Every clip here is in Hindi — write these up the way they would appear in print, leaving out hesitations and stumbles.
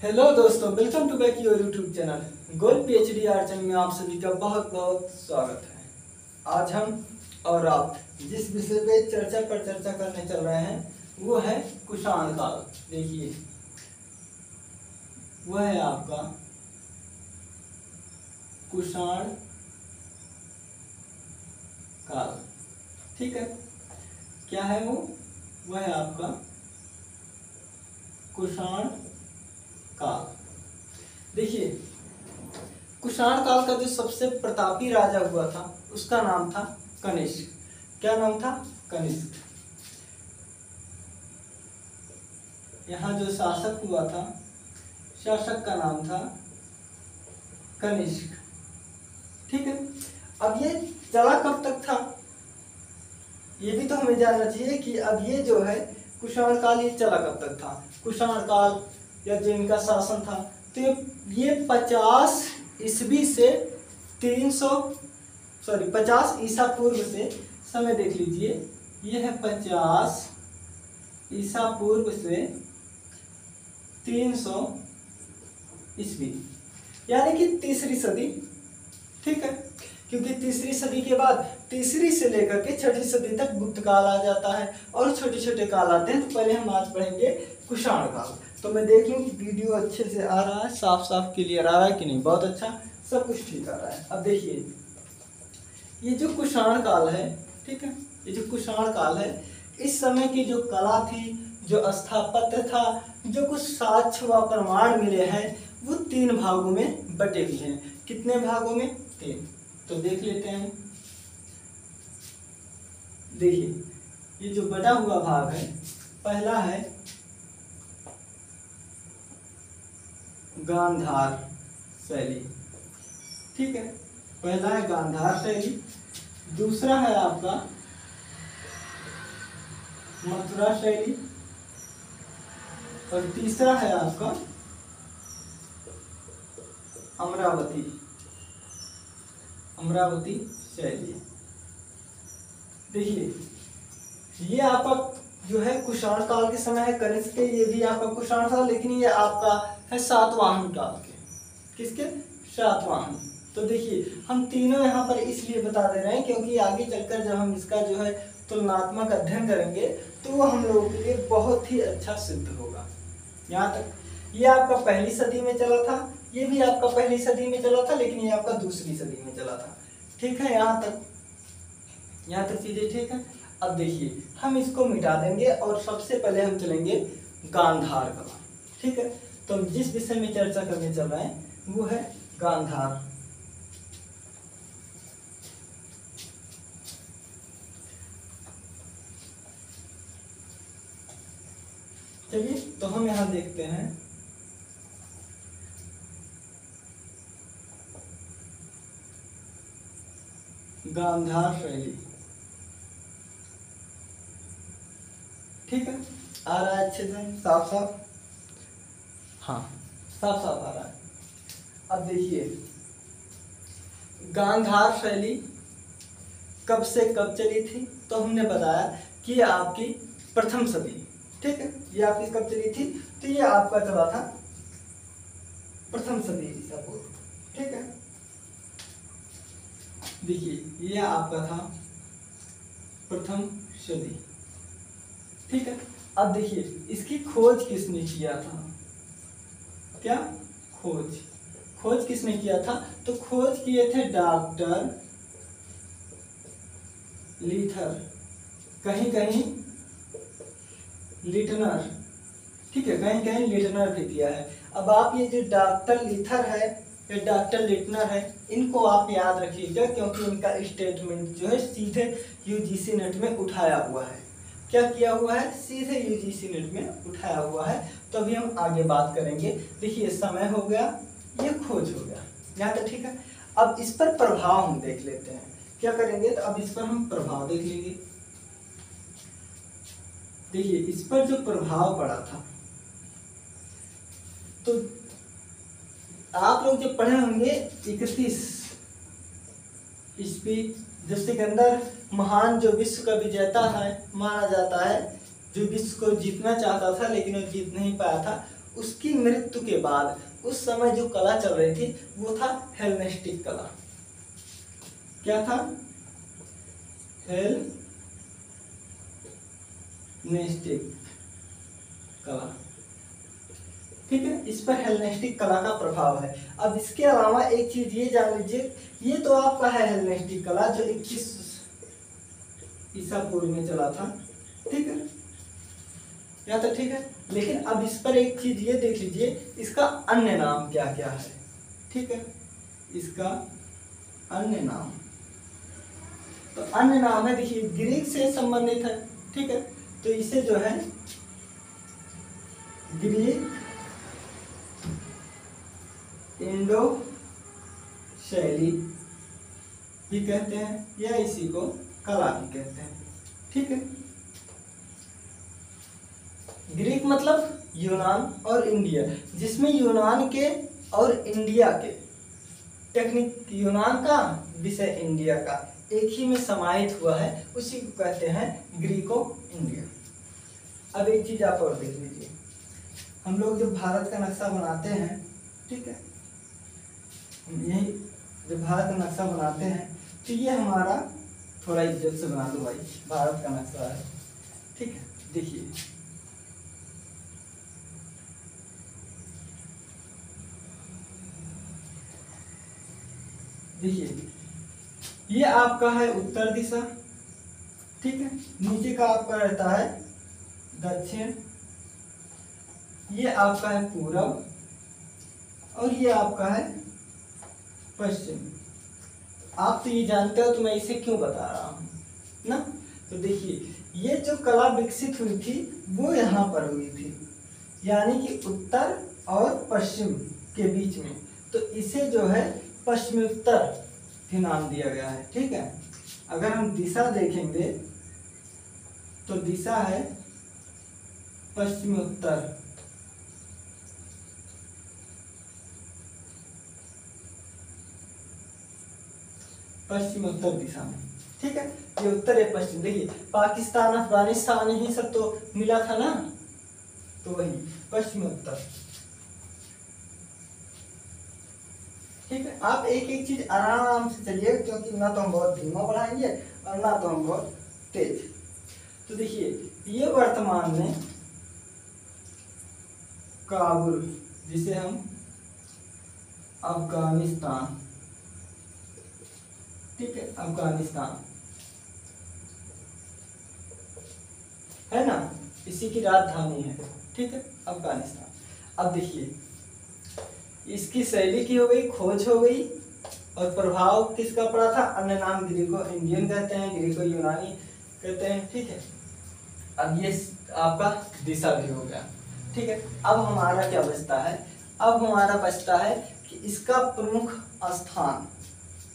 हेलो दोस्तों, welcome to back your YouTube channel gold PhD art channel में आप सभी का बहुत बहुत स्वागत है। आज हम और आप जिस विषय पे चर्चा करने चल रहे हैं वो है कुषाण काल। देखिए, वह है आपका कुषाण काल। ठीक है, क्या है वो? वह है आपका कुषाण काल। देखिए, कुषाण काल का जो सबसे प्रतापी राजा हुआ था उसका नाम था कनिष्क। क्या नाम था? कनिष्क। यहाँ जो शासक हुआ था, शासक का नाम था कनिष्क। ठीक है, अब ये चला कब तक था ये भी तो हमें जानना चाहिए कि अब ये जो है कुषाण काल ये चला कब तक था। कुषाण काल या जो इनका शासन था तो ये 50 ईस्वी से 50 ईसा पूर्व से, समय देख लीजिए, ये है 50 ईसा पूर्व से 300 ईस्वी, यानी कि तीसरी सदी। ठीक है, क्योंकि तीसरी सदी के बाद तीसरी से लेकर के छठी सदी तक गुप्त काल आ जाता है और छोटे छोटे काल आते हैं। तो पहले हम आज पढ़ेंगे कुषाण काल। तो मैं देख लूँ कि वीडियो अच्छे से आ रहा है, साफ साफ क्लियर आ रहा है कि नहीं। बहुत अच्छा, सब कुछ ठीक आ रहा है। अब देखिए, ये जो कुषाण काल है, ठीक है, ये जो कुषाण काल है, इस समय की जो कला थी, जो स्थापत्य था, जो कुछ साक्ष्य व प्रमाण मिले हैं, वो 3 भागों में बटे हुए हैं। कितने भागों में? 3। तो देख लेते हैं। देखिए, ये जो बटा हुआ भाग है, पहला है गांधार शैली। ठीक है, पहला है गांधार शैली, दूसरा है आपका मथुरा शैली और तीसरा है आपका अमरावती शैली। देखिए, ये आपका जो है कुषाण काल के समय है कनिष्क के, ये भी आपका कुषाण था, लेकिन ये आपका है सातवाहन काल के। किसके? सातवाहन। तो देखिए, हम तीनों यहाँ पर इसलिए बता दे रहे हैं क्योंकि आगे चलकर जब हम इसका जो है तुलनात्मक अध्ययन करेंगे तो वो हम लोगों के लिए बहुत ही अच्छा सिद्ध होगा। यहाँ तक ये आपका पहली सदी में चला था, ये भी आपका पहली सदी में चला था, लेकिन ये आपका दूसरी सदी में चला था। ठीक है, यहाँ तक चीजें ठीक है। अब देखिए, हम इसको मिटा देंगे और सबसे पहले हम चलेंगे गांधार काल। ठीक है, तो हम जिस विषय में चर्चा करने चल रहे हैं वो है गांधार। चलिए, तो हम यहां देखते हैं गांधार शैली। ठीक है, आ रहा है अच्छे से, साफ साफ? हाँ, साफ साफ आ रहा है। अब देखिए, गांधार शैली कब से कब चली थी? तो हमने बताया कि ये आपकी प्रथम सदी। ठीक है, ये आपकी कब चली थी? तो ये आपका चला था प्रथम सदी ईसा पूर्व। ठीक है, देखिए, ये आपका था प्रथम सदी। ठीक है, अब देखिए, इसकी खोज किसने किया था? क्या खोज किसने किया था? तो खोज किए थे डॉक्टर लीथर, कहीं कहीं लिटनर। ठीक है, कहीं कहीं लिटनर भी किया है। अब आप ये जो डॉक्टर लीथर है या डॉक्टर लिटनर है, इनको आप याद रखिएगा क्योंकि इनका स्टेटमेंट जो है सीधे यूजीसी नेट में उठाया हुआ है। क्या किया हुआ है? सीधे यूजीसी नेट में उठाया हुआ है। तो अभी हम आगे बात करेंगे। देखिए, समय हो गया, ये खोज हो गया, यहाँ तक ठीक है। अब इस पर प्रभाव हम देख लेते हैं। क्या करेंगे? तो अब इस पर हम प्रभाव देख लेंगे। देखिए, इस पर जो प्रभाव पड़ा था, तो आप लोग जो पढ़े होंगे 31 ईस्वी, जो सिकंदर महान, जो विश्व का विजेता है माना जाता है, जो विश्व को जीतना चाहता था लेकिन वो जीत नहीं पाया था, उसकी मृत्यु के बाद उस समय जो कला चल रही थी वो था हेलेनिस्टिक कला। क्या था? हेलेनिस्टिक कला। ठीक है, इस पर हेलेनिस्टिक कला का प्रभाव है। अब इसके अलावा एक चीज ये जान लीजिए, ये तो आपका है हेलेनिस्टिक कला जो 21 ईसा पूर्व में चला था। ठीक है, यहाँ तक ठीक है। लेकिन अब इस पर एक चीज ये देख लीजिए, इसका अन्य नाम क्या क्या है। ठीक है, इसका अन्य नाम, तो अन्य नाम है, देखिए ग्रीक से संबंधित है। ठीक है, तो इसे जो है ग्रीक इंडो शैली भी कहते हैं या इसी को कला भी कहते हैं। ठीक है, ग्रीक मतलब यूनान और इंडिया, जिसमें यूनान के और इंडिया के टेक्निक, यूनान का विषय इंडिया का एक ही में समाहित हुआ है, उसी को कहते हैं ग्रीको इंडिया। अब एक चीज आप और देख लीजिए, हम लोग जब भारत का नक्शा बनाते हैं, ठीक है, हम यही जब भारत का नक्शा बनाते हैं तो ये हमारा, थोड़ा इज्जत से बना दो भाई, भारत का नक्शा है। ठीक है, देखिए देखिए ये आपका है उत्तर दिशा। ठीक है, नीचे का आपका रहता है दक्षिण, ये आपका है पूरब और ये आपका है पश्चिम। आप तो ये जानते हो, तो मैं इसे क्यों बता रहा हूं ना। तो देखिए ये जो कला विकसित हुई थी वो यहाँ पर हुई थी, यानी कि उत्तर और पश्चिम के बीच में, तो इसे जो है पश्चिमोत्तर भी नाम दिया गया है। ठीक है, अगर हम दिशा देखेंगे तो दिशा है पश्चिमोत्तर, पश्चिमोत्तर दिशा में। ठीक है, ये उत्तर है पश्चिम। देखिए पाकिस्तान अफगानिस्तान ही सब तो मिला था ना, तो वही पश्चिमोत्तर। ठीक है, आप एक एक चीज आराम से चलिए, क्योंकि ना तो हम बहुत धीमा बढ़ाएंगे और ना तो हम बहुत तेज। तो देखिए ये वर्तमान में काबुल, जिसे हम अफगानिस्तान, ठीक है, अफगानिस्तान है ना, इसी की राजधानी है। ठीक है, अफगानिस्तान। अब देखिए इसकी शैली की हो गई, खोज हो गई, और प्रभाव किसका पड़ा था? अन्य नाम ग्रीको इंडियन कहते हैं, ग्रीको यूनानी कहते हैं। ठीक है, अब ये आपका दिशा भी हो गया। ठीक है, अब हमारा क्या बचता है? अब हमारा बचता है कि इसका प्रमुख स्थान।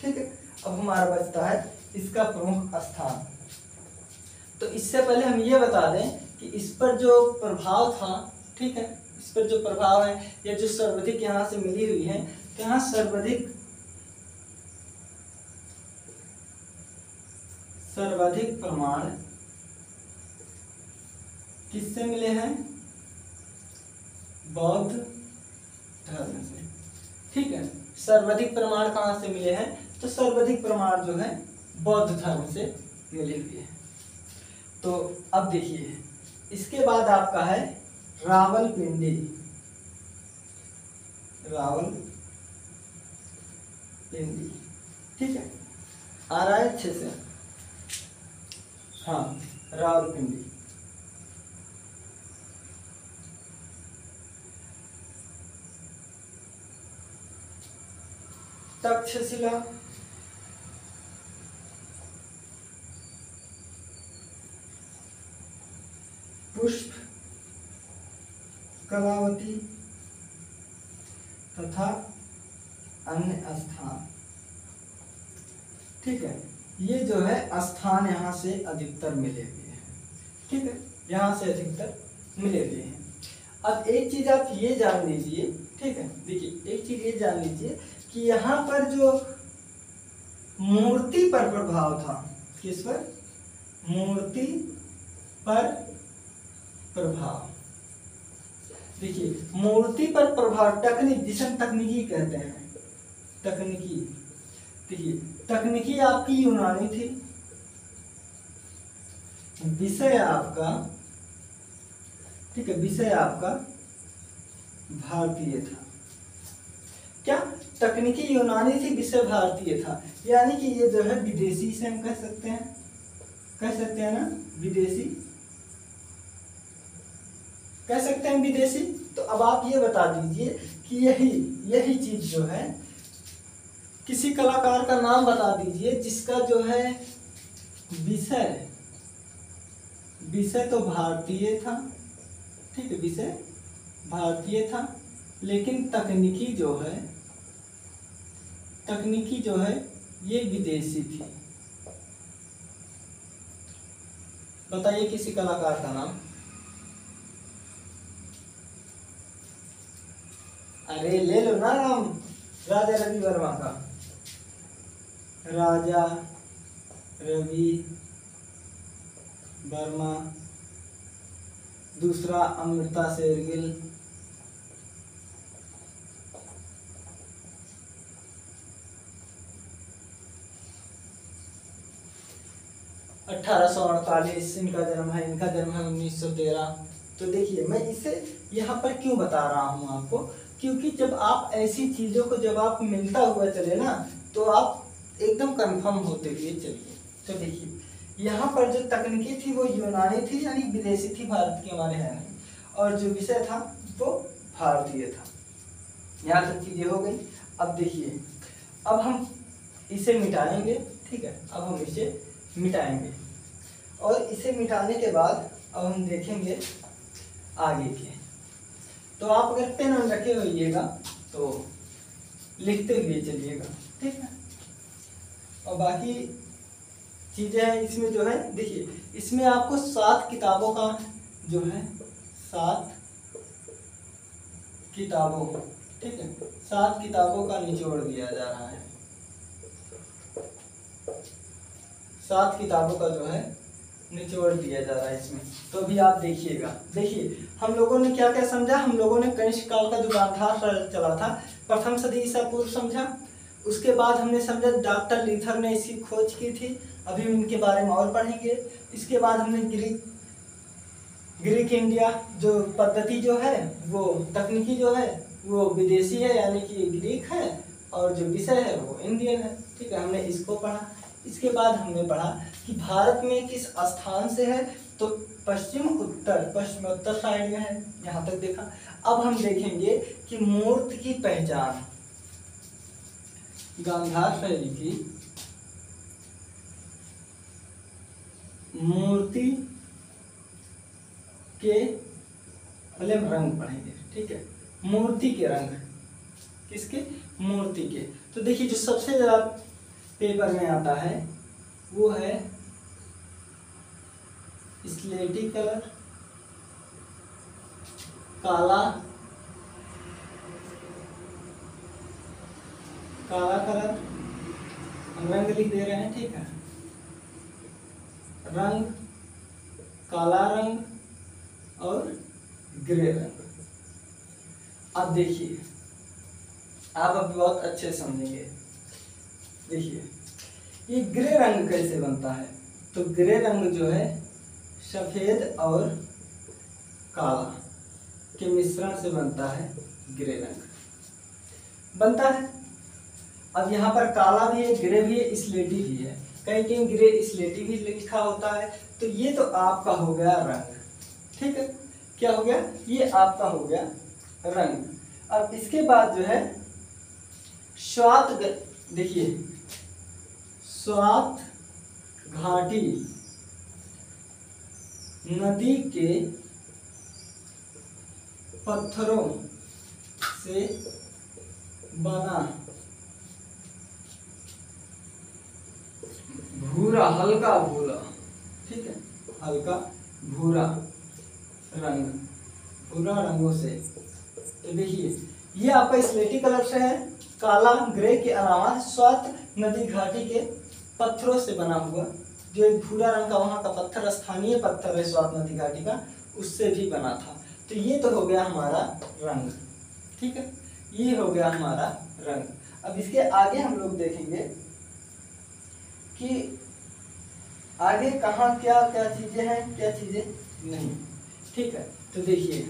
ठीक है, अब हमारा बचता है इसका प्रमुख स्थान। तो इससे पहले हम ये बता दें कि इस पर जो प्रभाव था, ठीक है, इस पर जो प्रभाव है, ये जो सर्वाधिक यहाँ से मिली हुई है, तो यहाँ सर्वाधिक प्रमाण किससे मिले हैं? बौद्ध धर्म से। ठीक है, सर्वाधिक प्रमाण कहाँ से मिले हैं? तो सर्वाधिक प्रमाण जो है बौद्ध धर्म से मिले हुए हैं। तो अब देखिए इसके बाद आपका है रावलपिंडी। रावलपिंडी, ठीक है, आ रहा है अच्छे से? हाँ, रावलपिंडी। तक्षशिला, पुष्प कलावती तथा अन्य स्थान। ठीक है, ये जो है स्थान यहाँ से अधिकतर मिले हुए हैं। ठीक है, यहाँ से अधिकतर मिले हुए हैं। अब एक चीज आप ये जान लीजिए, ठीक है, देखिए एक चीज ये जान लीजिए कि यहाँ पर जो मूर्ति पर प्रभाव था, किस पर? मूर्ति पर प्रभाव। देखिए मूर्ति पर प्रभाव, टेक्निक जिसे हम तकनीकी कहते हैं, तकनीकी। देखिए तकनीकी आपकी यूनानी थी, विषय आपका, ठीक है, विषय आपका भारतीय था। क्या? तकनीकी यूनानी थी, विषय भारतीय था, यानी कि ये जो है विदेशी से हम कह सकते हैं ना, विदेशी कह सकते हैं, विदेशी। तो अब आप ये बता दीजिए कि यही चीज जो है, किसी कलाकार का नाम बता दीजिए जिसका जो है विषय तो भारतीय था, ठीक है, विषय भारतीय था, लेकिन तकनीकी जो है ये विदेशी थी। बताइए किसी कलाकार का नाम। अरे ले लो ना नाम, राजा रवि वर्मा का, राजा रवि वर्मा। दूसरा अमृता शेरगिल, (1848) इनका जन्म है, इनका जन्म है 1913। तो देखिए मैं इसे यहाँ पर क्यों बता रहा हूँ आपको, क्योंकि जब आप ऐसी चीजों को जब आप मिलता हुआ चले ना, तो आप एकदम कंफर्म होते हुए चलिए। तो देखिए यहाँ पर जो तकनीकी थी वो यूनानी थी, यानी विदेशी थी, भारत की हमारे है नहीं, और जो विषय था वो भारतीय था। यहाँ तक चीजें हो गई। अब देखिए, अब हम इसे मिटाएंगे, ठीक है, अब हम इसे मिटाएंगे, और इसे मिटाने के बाद अब हम देखेंगे आगे के। तो आप अगर पेन रखे होइएगा तो लिखते हुए चलिएगा, ठीक है। और बाकी चीजें हैं इसमें जो है, देखिए इसमें आपको 7 किताबों का जो है, 7 किताबों, ठीक है, 7 किताबों का निचोड़ दिया जा रहा है। 7 किताबों का जो है निचोड़ दिया जा रहा है इसमें। तो अभी आप देखिएगा, देखिए हम लोगों ने क्या क्या समझा। हम लोगों ने कनिष्क काल का जो गांधार चला था, प्रथम सदी ईसा पूर्व समझा। उसके बाद हमने समझा डॉक्टर लीथर ने इसकी खोज की थी, अभी उनके बारे में और पढ़ेंगे। इसके बाद हमने ग्रीक इंडिया जो पद्धति जो है, वो तकनीकी जो है वो विदेशी है, यानी कि ग्रीक है, और जो विषय है वो इंडियन है, ठीक है, हमने इसको पढ़ा। इसके बाद हमने पढ़ा कि भारत में किस स्थान से है, तो पश्चिमोत्तर साइड में है, यहाँ तक देखा। अब हम देखेंगे कि मूर्ति की पहचान, गांधार शैली की मूर्ति के, पहले हम रंग पढ़ेंगे, ठीक है, मूर्ति के रंग, किसके? मूर्ति के। तो देखिए जो सबसे ज्यादा पेपर में आता है वो है स्लेटी कलर, काला कलर, हम रंग लिख दे रहे हैं, ठीक है, रंग, काला रंग और ग्रे रंग। अब देखिए, आप अब बहुत अच्छे समझेंगे। देखिए ये ग्रे रंग कैसे बनता है, तो ग्रे रंग जो है सफेद और काला के मिश्रण से बनता है, ग्रे रंग बनता है। अब यहाँ पर काला भी है, ग्रे भी है, स्लेटी भी है, कहीं कहीं ग्रे स्लेटी भी लिखा होता है। तो ये तो आपका हो गया रंग, ठीक है, क्या हो गया, ये आपका हो गया रंग। अब इसके बाद जो है श्वात, देखिए श्वात घाटी नदी के पत्थरों से बना भूरा, हल्का भूरा, ठीक है, हल्का भूरा रंग, भूरा रंगों से। तो देखिए ये आपका स्लेटी कलर से है, काला ग्रे के अलावा श्वात नदी घाटी के पत्थरों से बना हुआ, जो एक भूरा रंग का वहाँ का पत्थर, स्थानीय पत्थर है श्वात नदी घाटी का, उससे भी बना था। तो ये तो हो गया हमारा रंग, ठीक है, ये हो गया हमारा रंग। अब इसके आगे हम लोग देखेंगे कि आगे कहाँ क्या क्या चीजें हैं, क्या चीजें नहीं, ठीक है। तो देखिए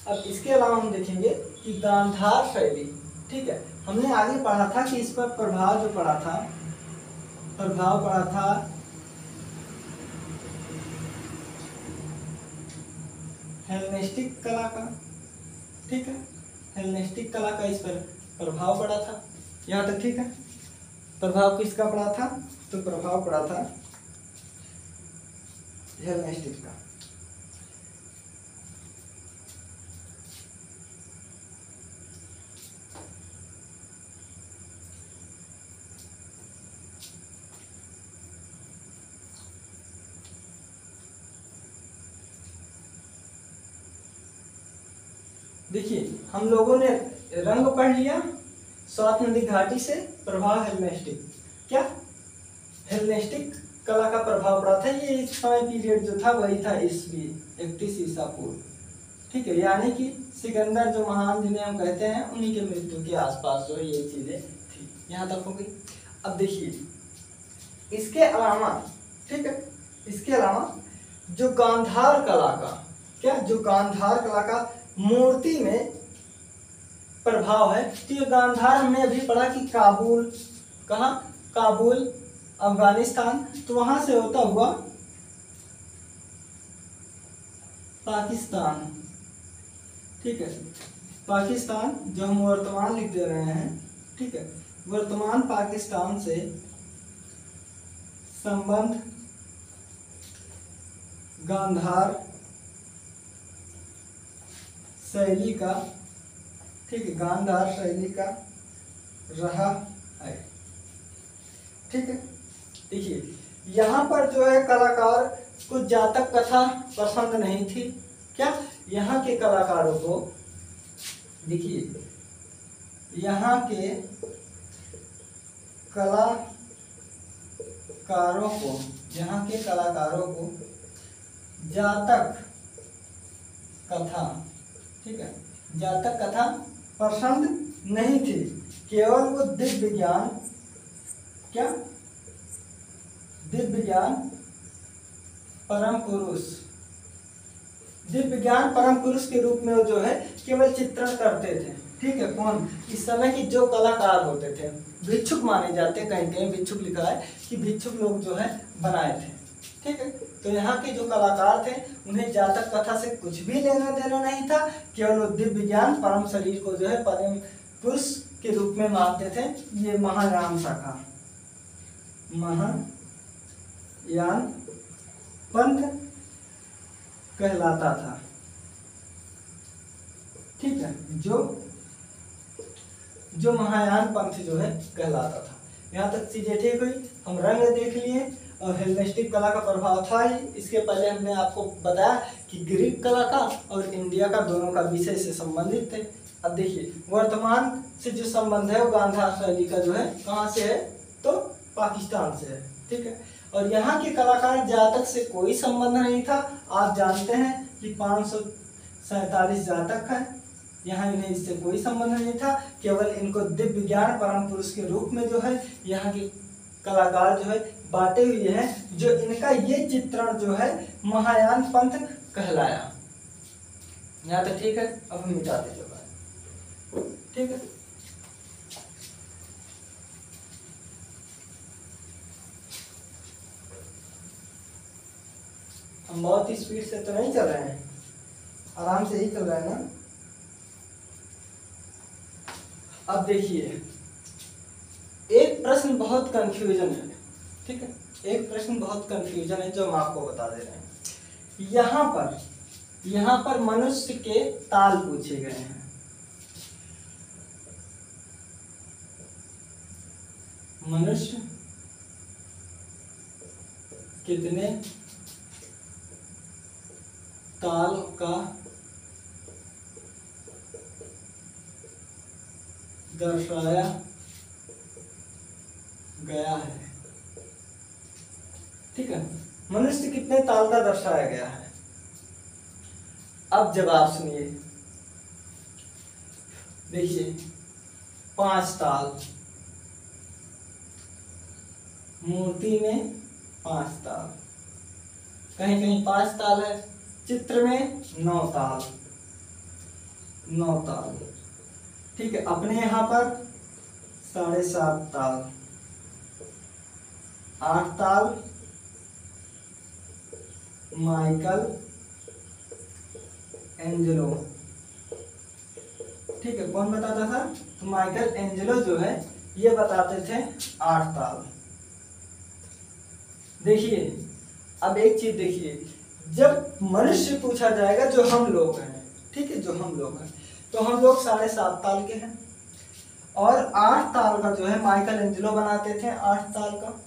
अब इसके अलावा हम देखेंगे कि गांधार शैली, ठीक है, हमने आगे पढ़ा था कि इस पर प्रभाव जो पड़ा था, प्रभाव पड़ा था हेलेनिस्टिक कला का, ठीक है, हेलेनिस्टिक कला का इस पर प्रभाव पड़ा था, यहाँ तक ठीक है। प्रभाव किसका पड़ा था, तो प्रभाव पड़ा था हेलेनिस्टिक का। देखिए हम लोगों ने रंग पढ़ लिया, स्वात नदी घाटी से प्रभाव हेलेनिस्टिक, क्या हेलेनिस्टिक कला का प्रभाव पड़ा था। ये इस समय पीरियड जो था वही था ईस्वी 31 ईसा पूर्व, ठीक है, यानी कि सिकंदर जो महान जिन्हें हम कहते हैं उन्हीं के मृत्यु के आसपास जो है ये चीजें थी। यहाँ तक हो गई। अब देखिए इसके अलावा, ठीक है, इसके अलावा जो गांधार कला का, क्या जो गांधार कला का मूर्ति में प्रभाव है, तो ये गांधार हमने अभी पढ़ा कि काबुल, कहाँ, काबुल अफगानिस्तान, तो वहां से होता हुआ पाकिस्तान, ठीक है, पाकिस्तान जो हम वर्तमान लिख दे रहे हैं, ठीक है, वर्तमान पाकिस्तान से संबंध गांधार शैली का, ठीक है, गांधार शैली का रहा है, ठीक है। देखिए यहाँ पर जो है कलाकार को जातक कथा पसंद नहीं थी, क्या यहाँ के कलाकारों को, देखिए यहाँ के कलाकारों को, यहाँ के कलाकारों को जातक कथा, ठीक है, जातक कथा पसंद नहीं थी, केवल वो दिव्य ज्ञान, क्या दिव्य ज्ञान परम पुरुष, दिव्य ज्ञान परम पुरुष के रूप में वो जो है केवल चित्रण करते थे, ठीक है। कौन, इस समय की जो कलाकार होते थे, भिक्षुक माने जाते, कहीं कहीं भिक्षुक लिखा है कि भिक्षुक लोग जो है बनाए थे, ठीक है। तो यहाँ के जो कलाकार थे उन्हें जातक कथा से कुछ भी लेना देना नहीं था, केवल वो दिव्य ज्ञान परम शरीर को जो है परम पुरुष के रूप में मानते थे। ये महायान शाखा, महायान पंथ कहलाता था, ठीक है, जो महायान पंथ जो है कहलाता था। यहाँ तक चीजें ठीक हुई, हम रंग देख लिए और हेलेनिस्टिक कला का प्रभाव था ही। इसके पहले हमने आपको बताया कि ग्रीक कला का और इंडिया का दोनों का विषय से संबंधित थे। अब देखिए वर्तमान से जो संबंध है वो गांधार शैली का जो है कहाँ से है, तो पाकिस्तान से है, ठीक है। और यहाँ के कलाकार जातक से कोई संबंध नहीं था। आप जानते हैं कि 547 जातक है, यहाँ इन्हें इससे कोई संबंध नहीं था, केवल इनको दिव्य ज्ञान परम पुरुष के रूप में जो है यहाँ के कलाकार जो है बांटे हुए हैं, जो इनका ये चित्रण जो है महायान पंथ कहलाया। यहाँ तक ठीक है। अब हम मिटाते चलो, ठीक है। हम बहुत ही स्पीड से तो नहीं चल रहे हैं, आराम से ही चल रहा है ना। अब देखिए एक प्रश्न बहुत कंफ्यूजन है, ठीक है, एक प्रश्न बहुत कंफ्यूजन है जो हम आपको बता दे रहे हैं। यहाँ पर मनुष्य के ताल पूछे गए हैं। मनुष्य कितने ताल का दर्शाया गया है, ठीक है, मनुष्य कितने ताल का दर्शाया गया है। अब जवाब सुनिए, देखिए 5 ताल, मूर्ति में 5 ताल, कहीं कहीं 5 ताल है, चित्र में 9 ताल, 9 ताल। ठीक है, अपने यहाँ पर 7.5 ताल, 8 ताल माइकल एंजेलो। ठीक है, कौन बताता था? तो माइकल एंजेलो जो है ये बताते थे 8 ताल। देखिए अब एक चीज देखिए, जब मनुष्य पूछा जाएगा जो हम लोग हैं, ठीक है, जो हम लोग हैं, तो हम लोग 7.5 ताल के हैं, और 8 ताल का जो है माइकल एंजेलो बनाते थे। 8 ताल का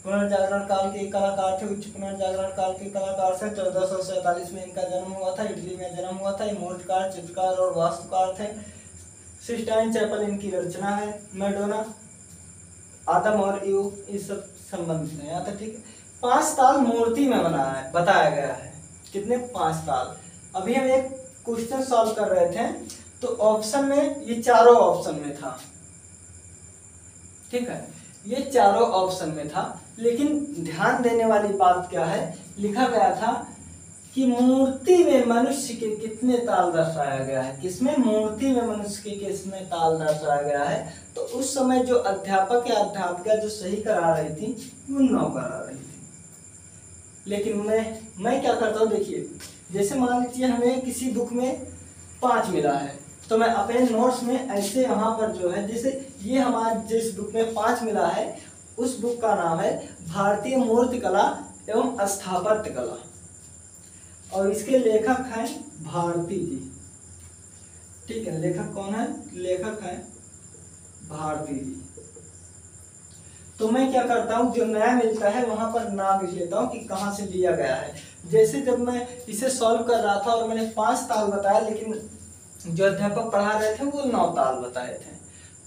पुनर्जागरण काल के कलाकार थे, उच्च पुनर्जागरण काल के कलाकार से 1447 में इनका जन्म हुआ था, इटली में जन्म हुआ था। ये मूर्तिकार, चित्रकार और वास्तुकार थे। सिस्टाइन चैपल इनकी रचना है। मैडोना, आदम और ईव इस सब संबंधित है यहाँ तक। ठीक है, 5 ताल मूर्ति में बनाया है, बताया गया है। कितने? 5 ताल। अभी हम एक क्वेश्चन सॉल्व कर रहे थे, तो ऑप्शन में ये चारों ऑप्शन में था। ठीक है, ये चारों ऑप्शन में था, लेकिन ध्यान देने वाली बात क्या है, लिखा गया था कि मूर्ति में मनुष्य के कितने ताल दर्शाया गया है। किसमें? मूर्ति में मनुष्य के किसमें ताल दर्शाया गया है। तो उस समय जो अध्यापक या अध्यापिका जो सही करा रही थी वो 9 करा रही थी, लेकिन मैं क्या करता हूँ, देखिए जैसे मान लीजिए हमें किसी बुक में 5 मिला है, तो मैं अपने नोट्स में ऐसे यहाँ पर जो है, जैसे ये हमारे जिस बुक में 5 मिला है उस बुक का नाम है भारतीय मूर्ति कला एवं स्थापत्य कला, और इसके लेखक हैं भारती जी। ठीक है, लेखक कौन है? लेखक है भारती जी। तो मैं क्या करता हूँ, जो नया मिलता है वहां पर नाम लिख लेता हूँ कि कहाँ से लिया गया है। जैसे जब मैं इसे सॉल्व कर रहा था और मैंने 5 ताल बताया, लेकिन जो अध्यापक पढ़ा रहे थे वो 9 ताल बताए थे,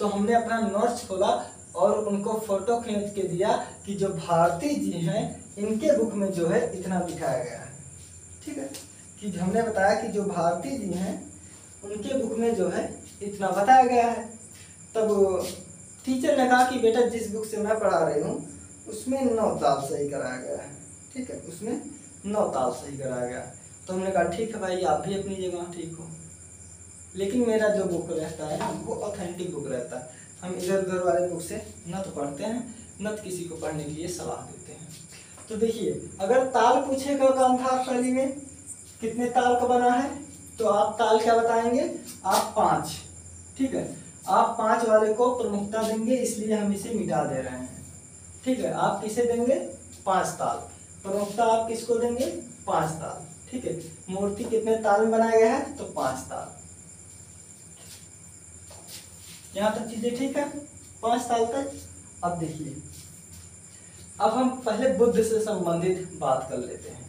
तो हमने अपना नोट्स खोला और उनको फोटो खींच के दिया कि जो भारती जी हैं इनके बुक में जो है इतना दिखाया गया है। ठीक है, कि हमने बताया कि जो भारती जी हैं उनके बुक में जो है इतना बताया गया है। तब टीचर ने कहा कि बेटा जिस बुक से मैं पढ़ा रही हूँ उसमें 9 ताल सही कराया गया है। ठीक है, उसमें 9 ताल सही कराया गया है। तो हमने कहा ठीक है भाई, आप भी अपनी जगह ठीक हो, लेकिन मेरा जो बुक रहता है ना वो ऑथेंटिक बुक रहता है। हम इधर उधर वाले बुक से न तो पढ़ते हैं न तो किसी को पढ़ने के लिए सलाह देते हैं। तो देखिए, अगर ताल पूछेगा गांधार शैली में कितने ताल का बना है, तो आप ताल क्या बताएंगे? आप 5। ठीक है, आप 5 वाले को प्रमुखता देंगे, इसलिए हम इसे मिटा दे रहे हैं। ठीक है, आप किसे देंगे? 5 ताल। प्रमुखता आप किसको देंगे? 5 ताल। ठीक है, मूर्ति कितने ताल में बनाया गया है? तो 5 ताल। यहाँ तक चीजें ठीक है, 5 ताल तक। अब देखिए, अब हम पहले बुद्ध से संबंधित बात कर लेते हैं।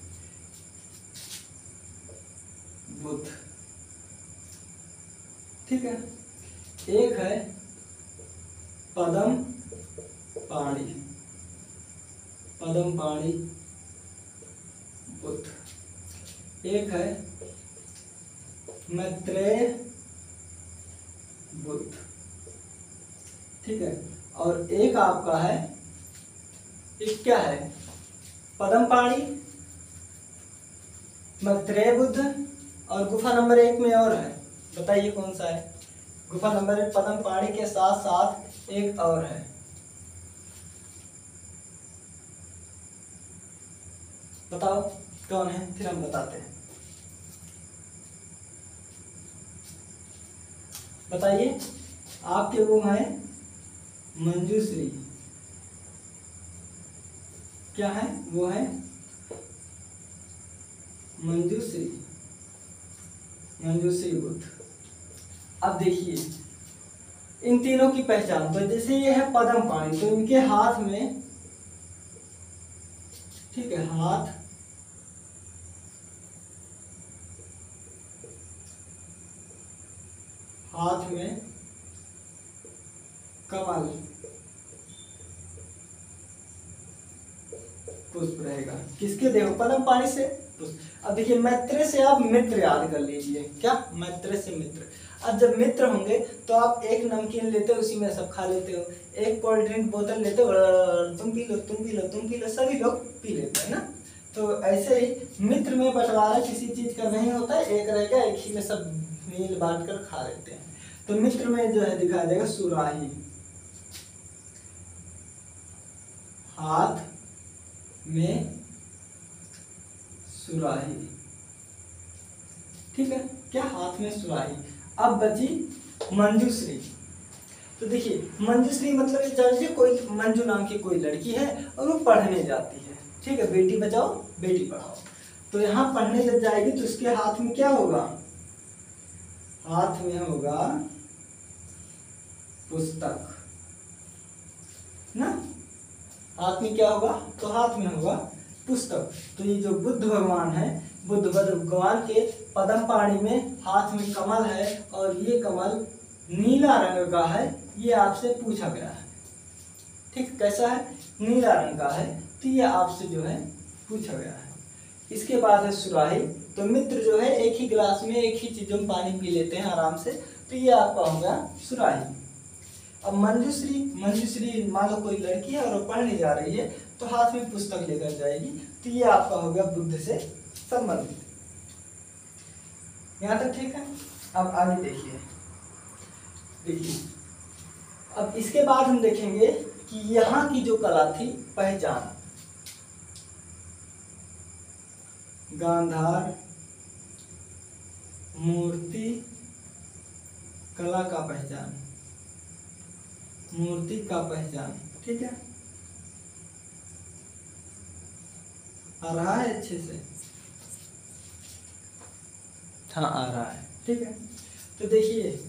बुद्ध, ठीक है, एक है पदम पाणी, पदम पाणी बुद्ध, एक है मैत्रेय बुद्ध। ठीक है, और एक आपका है, एक क्या है? पदम पाणी, मैत्रेय बुद्ध, और गुफा नंबर 1 में और है, बताइए कौन सा है? गुफा नंबर 1 पदम पाणी के साथ साथ एक और है, बताओ कौन है? फिर हम बताते हैं, बताइए। आपके वो है मंजूश्री, क्या है? वो है मंजूश्री, मंजूश्री बुद्ध। अब देखिए इन तीनों की पहचान, तो जैसे ये है पदम पाणी, तो इनके हाथ में, ठीक है, हाथ में कमल पुष्प रहेगा। किसके? देखो पदम पाणी से अब देखिए मैत्र से आप मित्र याद कर लीजिए, क्या मैत्र से मित्र। अब जब मित्र होंगे तो आप एक नमकीन लेते हो, उसी में सब खा लेते हो, एक कोल्ड ड्रिंक बोतल लेते हो, तुम पी लो तुम पी लो तुम पी लो, सभी लोग पी लेते हैं ना। तो ऐसे ही मित्र में बंटवारा किसी चीज का नहीं होता है, एक रहेगा, एक ही में सब मिल बांट कर खा लेते हैं। तो मित्र में जो है दिखाया जाएगा सुराही, हाथ में सुराही, ठीक है, क्या हाथ में सुराही। अब बची मंजूश्री। तो देखिए मंजूश्री मतलब ये जानिए कोई मंजू नाम की कोई लड़की है और वो पढ़ने जाती है, ठीक है, बेटी बचाओ बेटी पढ़ाओ। तो यहाँ पढ़ने जब जाएगी तो उसके हाथ में क्या होगा, हाथ में होगा पुस्तक ना, हाथ में क्या होगा, तो हाथ में होगा पुस्तक। तो ये जो बुद्ध भगवान है, बुद्ध भगवान के पद्म पाणि में हाथ में कमल है और ये कमल नीला रंग का है, ये आपसे पूछा गया है, ठीक, कैसा है, नीला रंग का है, तो ये आपसे जो है पूछा गया है। इसके बाद है सुराही। तो मित्र जो है एक ही गिलास में एक ही चीजों में पानी पी लेते हैं आराम से, तो ये आपका हो गया सुराही। अब मंजूश्री, मंजूश्री मान लो कोई लड़की है और वो पढ़ने जा रही है तो हाथ में पुस्तक लेकर जाएगी, तो ये आपका हो गया बुद्ध से संबंधित। यहाँ तक ठीक है। अब आगे देखिए, देखिए अब इसके बाद हम देखेंगे कि यहाँ की जो कला थी पहचान, गांधार मूर्ति कला का पहचान, मूर्ति का पहचान, ठीक है, आ रहा है अच्छे से, हाँ आ रहा है, ठीक है। तो देखिए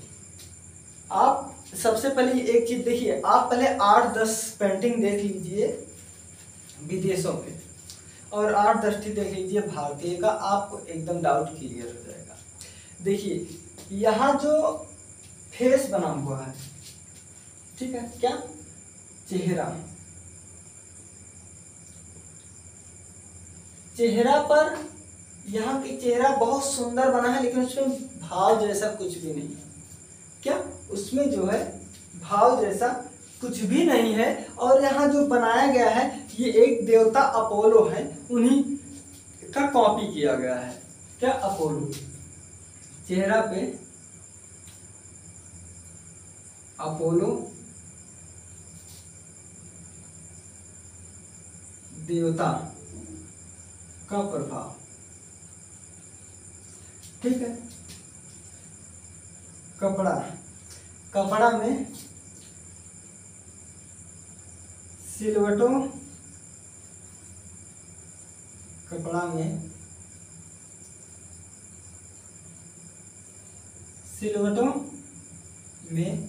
आप सबसे पहले एक चीज देखिए, आप पहले 8-10 पेंटिंग देख लीजिए विदेशों के और 8-10 देख लीजिए भारतीय का, आपको एकदम डाउट क्लियर हो जाएगा। देखिए यहाँ जो फेस बना हुआ है, ठीक है, क्या चेहरा, चेहरा पर यहाँ की चेहरा बहुत सुंदर बना है लेकिन उसमें भाव जैसा कुछ भी नहीं है, क्या उसमें जो है भाव जैसा कुछ भी नहीं है। और यहाँ जो बनाया गया है ये एक देवता अपोलो है, उन्हीं का कॉपी किया गया है, क्या अपोलो, चेहरा पे अपोलो देवता का प्रभाव, ठीक है। कपड़ा, कपड़ा में सिलवटों, कपड़ा में सिलवटों में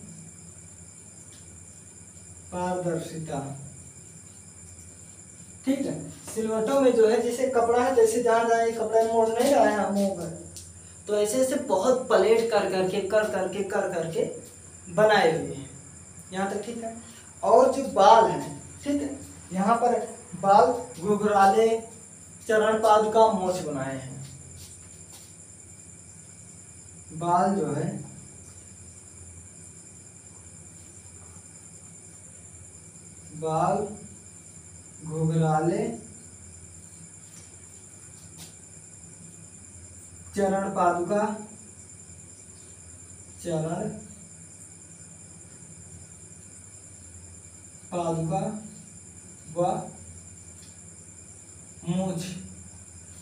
पारदर्शिता, ठीक है, सिलवटों में जो है जैसे कपड़ा है, जैसे जहां जहां ये कपड़ा मोड़ नहीं रहा है मुंह पर, तो ऐसे ऐसे बहुत प्लेट कर करके बनाए हुए हैं, यहाँ तक ठीक है। और जो बाल है, ठीक है, यहाँ पर बाल घुघराले चरण पादुका मोछ बनाए हैं, बाल जो है बाल घुघराले चरण पादुका, चरण पादुका व मूछ,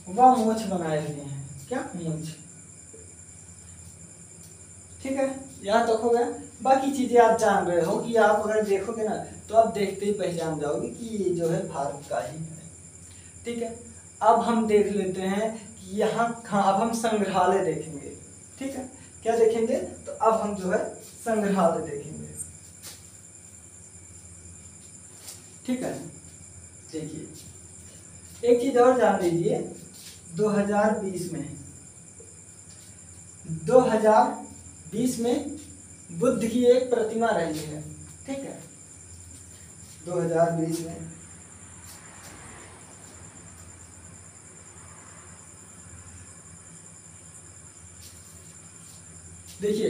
मूछ बनाए हुए हैं, क्या मूछ, ठीक है, यहाँ तक हो गया। बाकी चीजें आप जान रहे हो कि आप अगर देखोगे ना तो आप देखते ही पहचान जाओगे कि ये जो है भारत का ही है, ठीक है। अब हम देख लेते हैं कि यहाँ अब हम संग्रहालय देखेंगे, ठीक है, क्या देखेंगे, तो अब हम जो है संग्रहालय देखेंगे, ठीक है। देखिए एक चीज और जान लीजिए, 2020 में बुद्ध की एक प्रतिमा रही है, ठीक है, 2020 में देखिए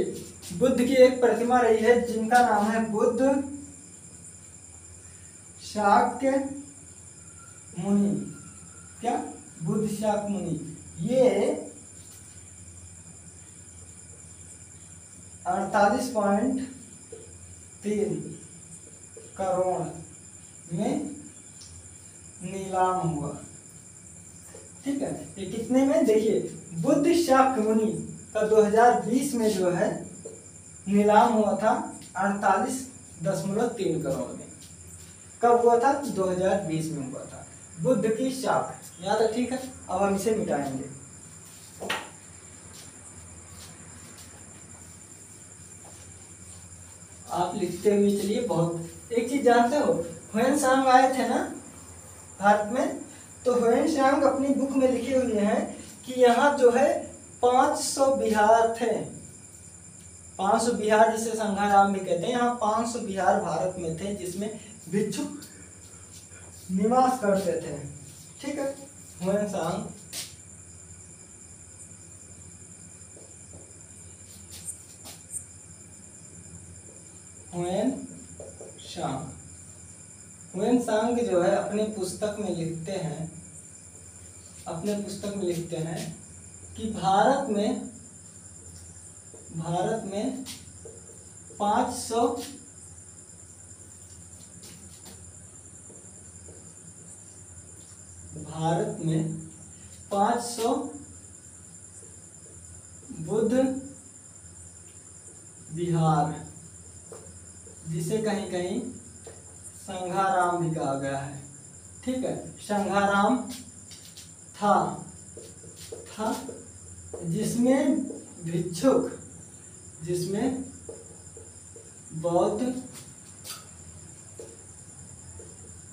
बुद्ध की एक प्रतिमा रही है जिनका नाम है बुद्ध शाक्य मुनि। क्या? बुद्ध शाक्य मुनि। ये 48.3 करोड़ में नीलाम हुआ। ठीक है, ये कितने में? देखिए बुद्ध शाक्य मुनि का 2020 में जो है नीलाम हुआ था 48.3 करोड़ में। कब हुआ था? 2020 में हुआ था। बुद्ध की शाख, यहाँ तक ठीक है। अब हम इसे मिटाएंगे। आप लिखते हुए चलिए। बहुत एक चीज जानते हो, ह्वेनसांग आए थे ना भारत में, तो ह्वेनसांग अपनी बुक में लिखे हुए हैं कि यहाँ जो है 500 विहार थे। 500 विहार जिसे संघाराम भी कहते हैं। यहाँ 500 विहार भारत में थे जिसमें भिक्षुक निवास करते थे। ठीक है, ह्वेनसांग ह्वेनसांग जो है अपने पुस्तक में लिखते हैं कि भारत में 500 बुद्ध विहार, जिसे कहीं कहीं संघाराम भी कहा गया है। ठीक है, संघाराम था जिसमें बौद्ध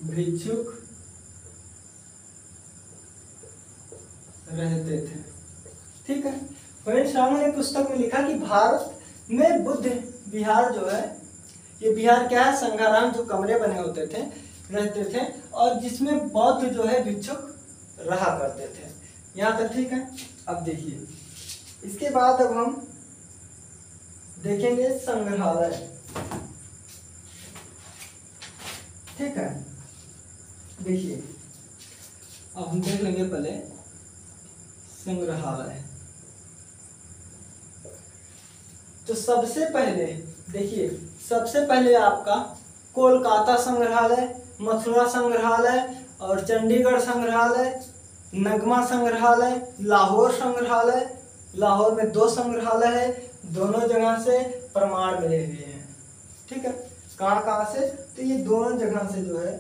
भिक्षुक रहते थे। ठीक है, ह्वेनसांग ने पुस्तक में लिखा कि भारत में बुद्ध विहार जो है, ये विहार क्या है? संघाराम, जो कमरे बने होते थे, रहते थे, और जिसमें बौद्ध जो है भिक्षुक रहा करते थे। यहाँ तक ठीक है। अब देखिए इसके बाद अब हम देखेंगे संग्रहालय। ठीक है, देखिए अब हम देख लेंगे पहले संग्रहालय। तो सबसे पहले आपका कोलकाता संग्रहालय, मथुरा संग्रहालय और चंडीगढ़ संग्रहालय, नगमा संग्रहालय, लाहौर संग्रहालय। लाहौर में 2 संग्रहालय है, दोनों जगह से प्रमाण मिले हुए हैं। ठीक है, कहाँ से? तो ये दोनों जगह से जो है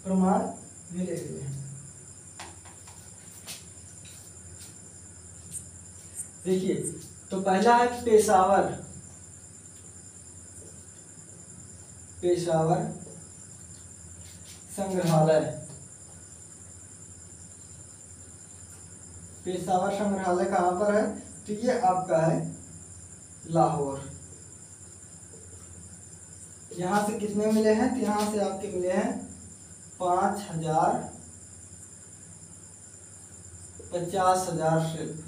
प्रमाण मिले हुए हैं। देखिए तो पहला है पेशावर संग्रहालय। पेशावर संग्रहालय कहाँ पर है? तो ये आपका है लाहौर। यहाँ से कितने मिले हैं? तो यहाँ से आपके मिले हैं 50,000 शिल्प।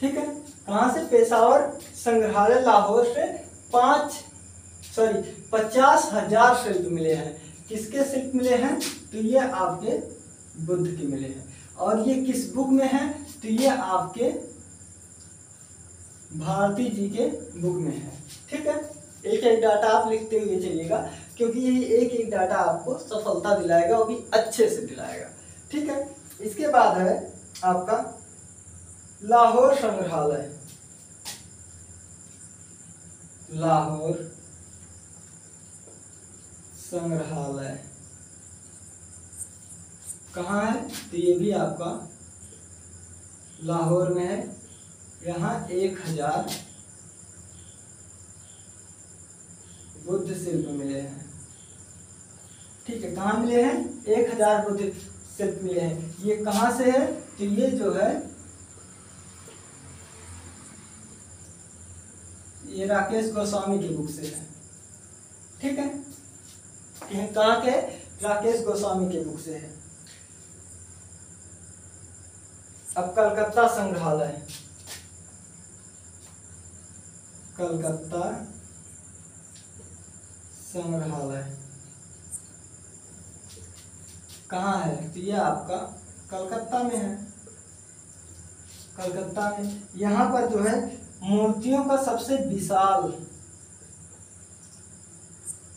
ठीक है, कहाँ से? पेशावर संग्रहालय लाहौर से 50,000 शिल्प मिले हैं। किसके शिल्प मिले हैं? तो ये आपके बुद्ध के मिले हैं। और ये किस बुक में है? तो ये आपके भारती जी के बुक में है। ठीक है, एक एक डाटा आप लिखते हुए चलिएगा, क्योंकि ये एक एक डाटा आपको सफलता दिलाएगा, वो भी अच्छे से दिलाएगा। ठीक है, इसके बाद है आपका लाहौर संग्रहालय। लाहौर संग्रहालय कहाँ है? तो ये भी आपका लाहौर में है। यहाँ 1000 बुद्ध शिल्प मिले हैं। ठीक है, कहाँ मिले हैं? 1000 बुद्ध शिल्प मिले हैं। ये कहाँ से है? तो ये जो है ये राकेश गोस्वामी की बुक से है। ठीक है, कहाँ के? राकेश गोस्वामी की बुक से है। अब कलकत्ता संग्रहालय। कलकत्ता संग्रहालय कहाँ है? तो ये आपका कलकत्ता में है। कलकत्ता में यहाँ पर जो है मूर्तियों का सबसे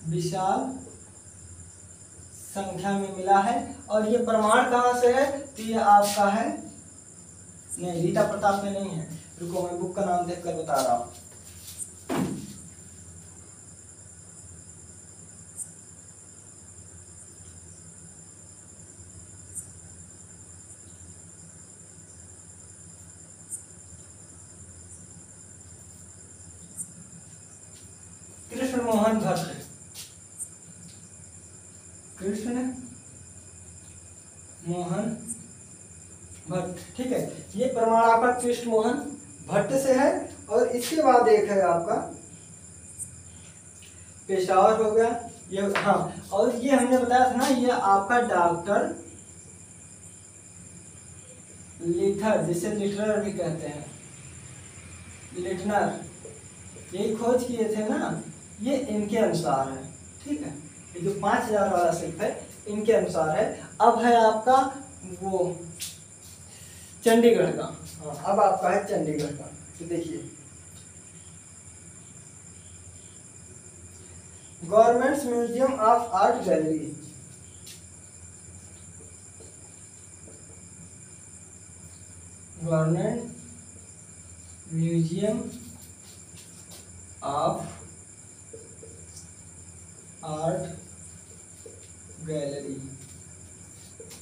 विशाल संख्या में मिला है। और ये प्रमाण कहाँ से है? तो ये आपका है, नहीं रीता प्रताप में नहीं है, रुको मैं बुक का नाम देखकर बता रहा हूँ। कृष्ण मोहन भट्ट, कृष्ण मोहन भट्ट, ठीक है। ये प्रमाण आपका कृष्ण मोहन भट्ट से है। और इसके बाद एक है आपका पेशावर हो गया ये, हाँ। और ये हमने बताया था ना, ये आपका डॉक्टर लिथर, जिसे लिटरर भी कहते हैं, लिटनर, यही खोज किए थे ना, ये इनके अनुसार है, ठीक है। ये जो 5000 वाला शिल्प है इनके अनुसार है। अब है आपका वो चंडीगढ़ का, हाँ अब आपका है चंडीगढ़ का। तो देखिए governments museum of art gallery, government museum of art gallery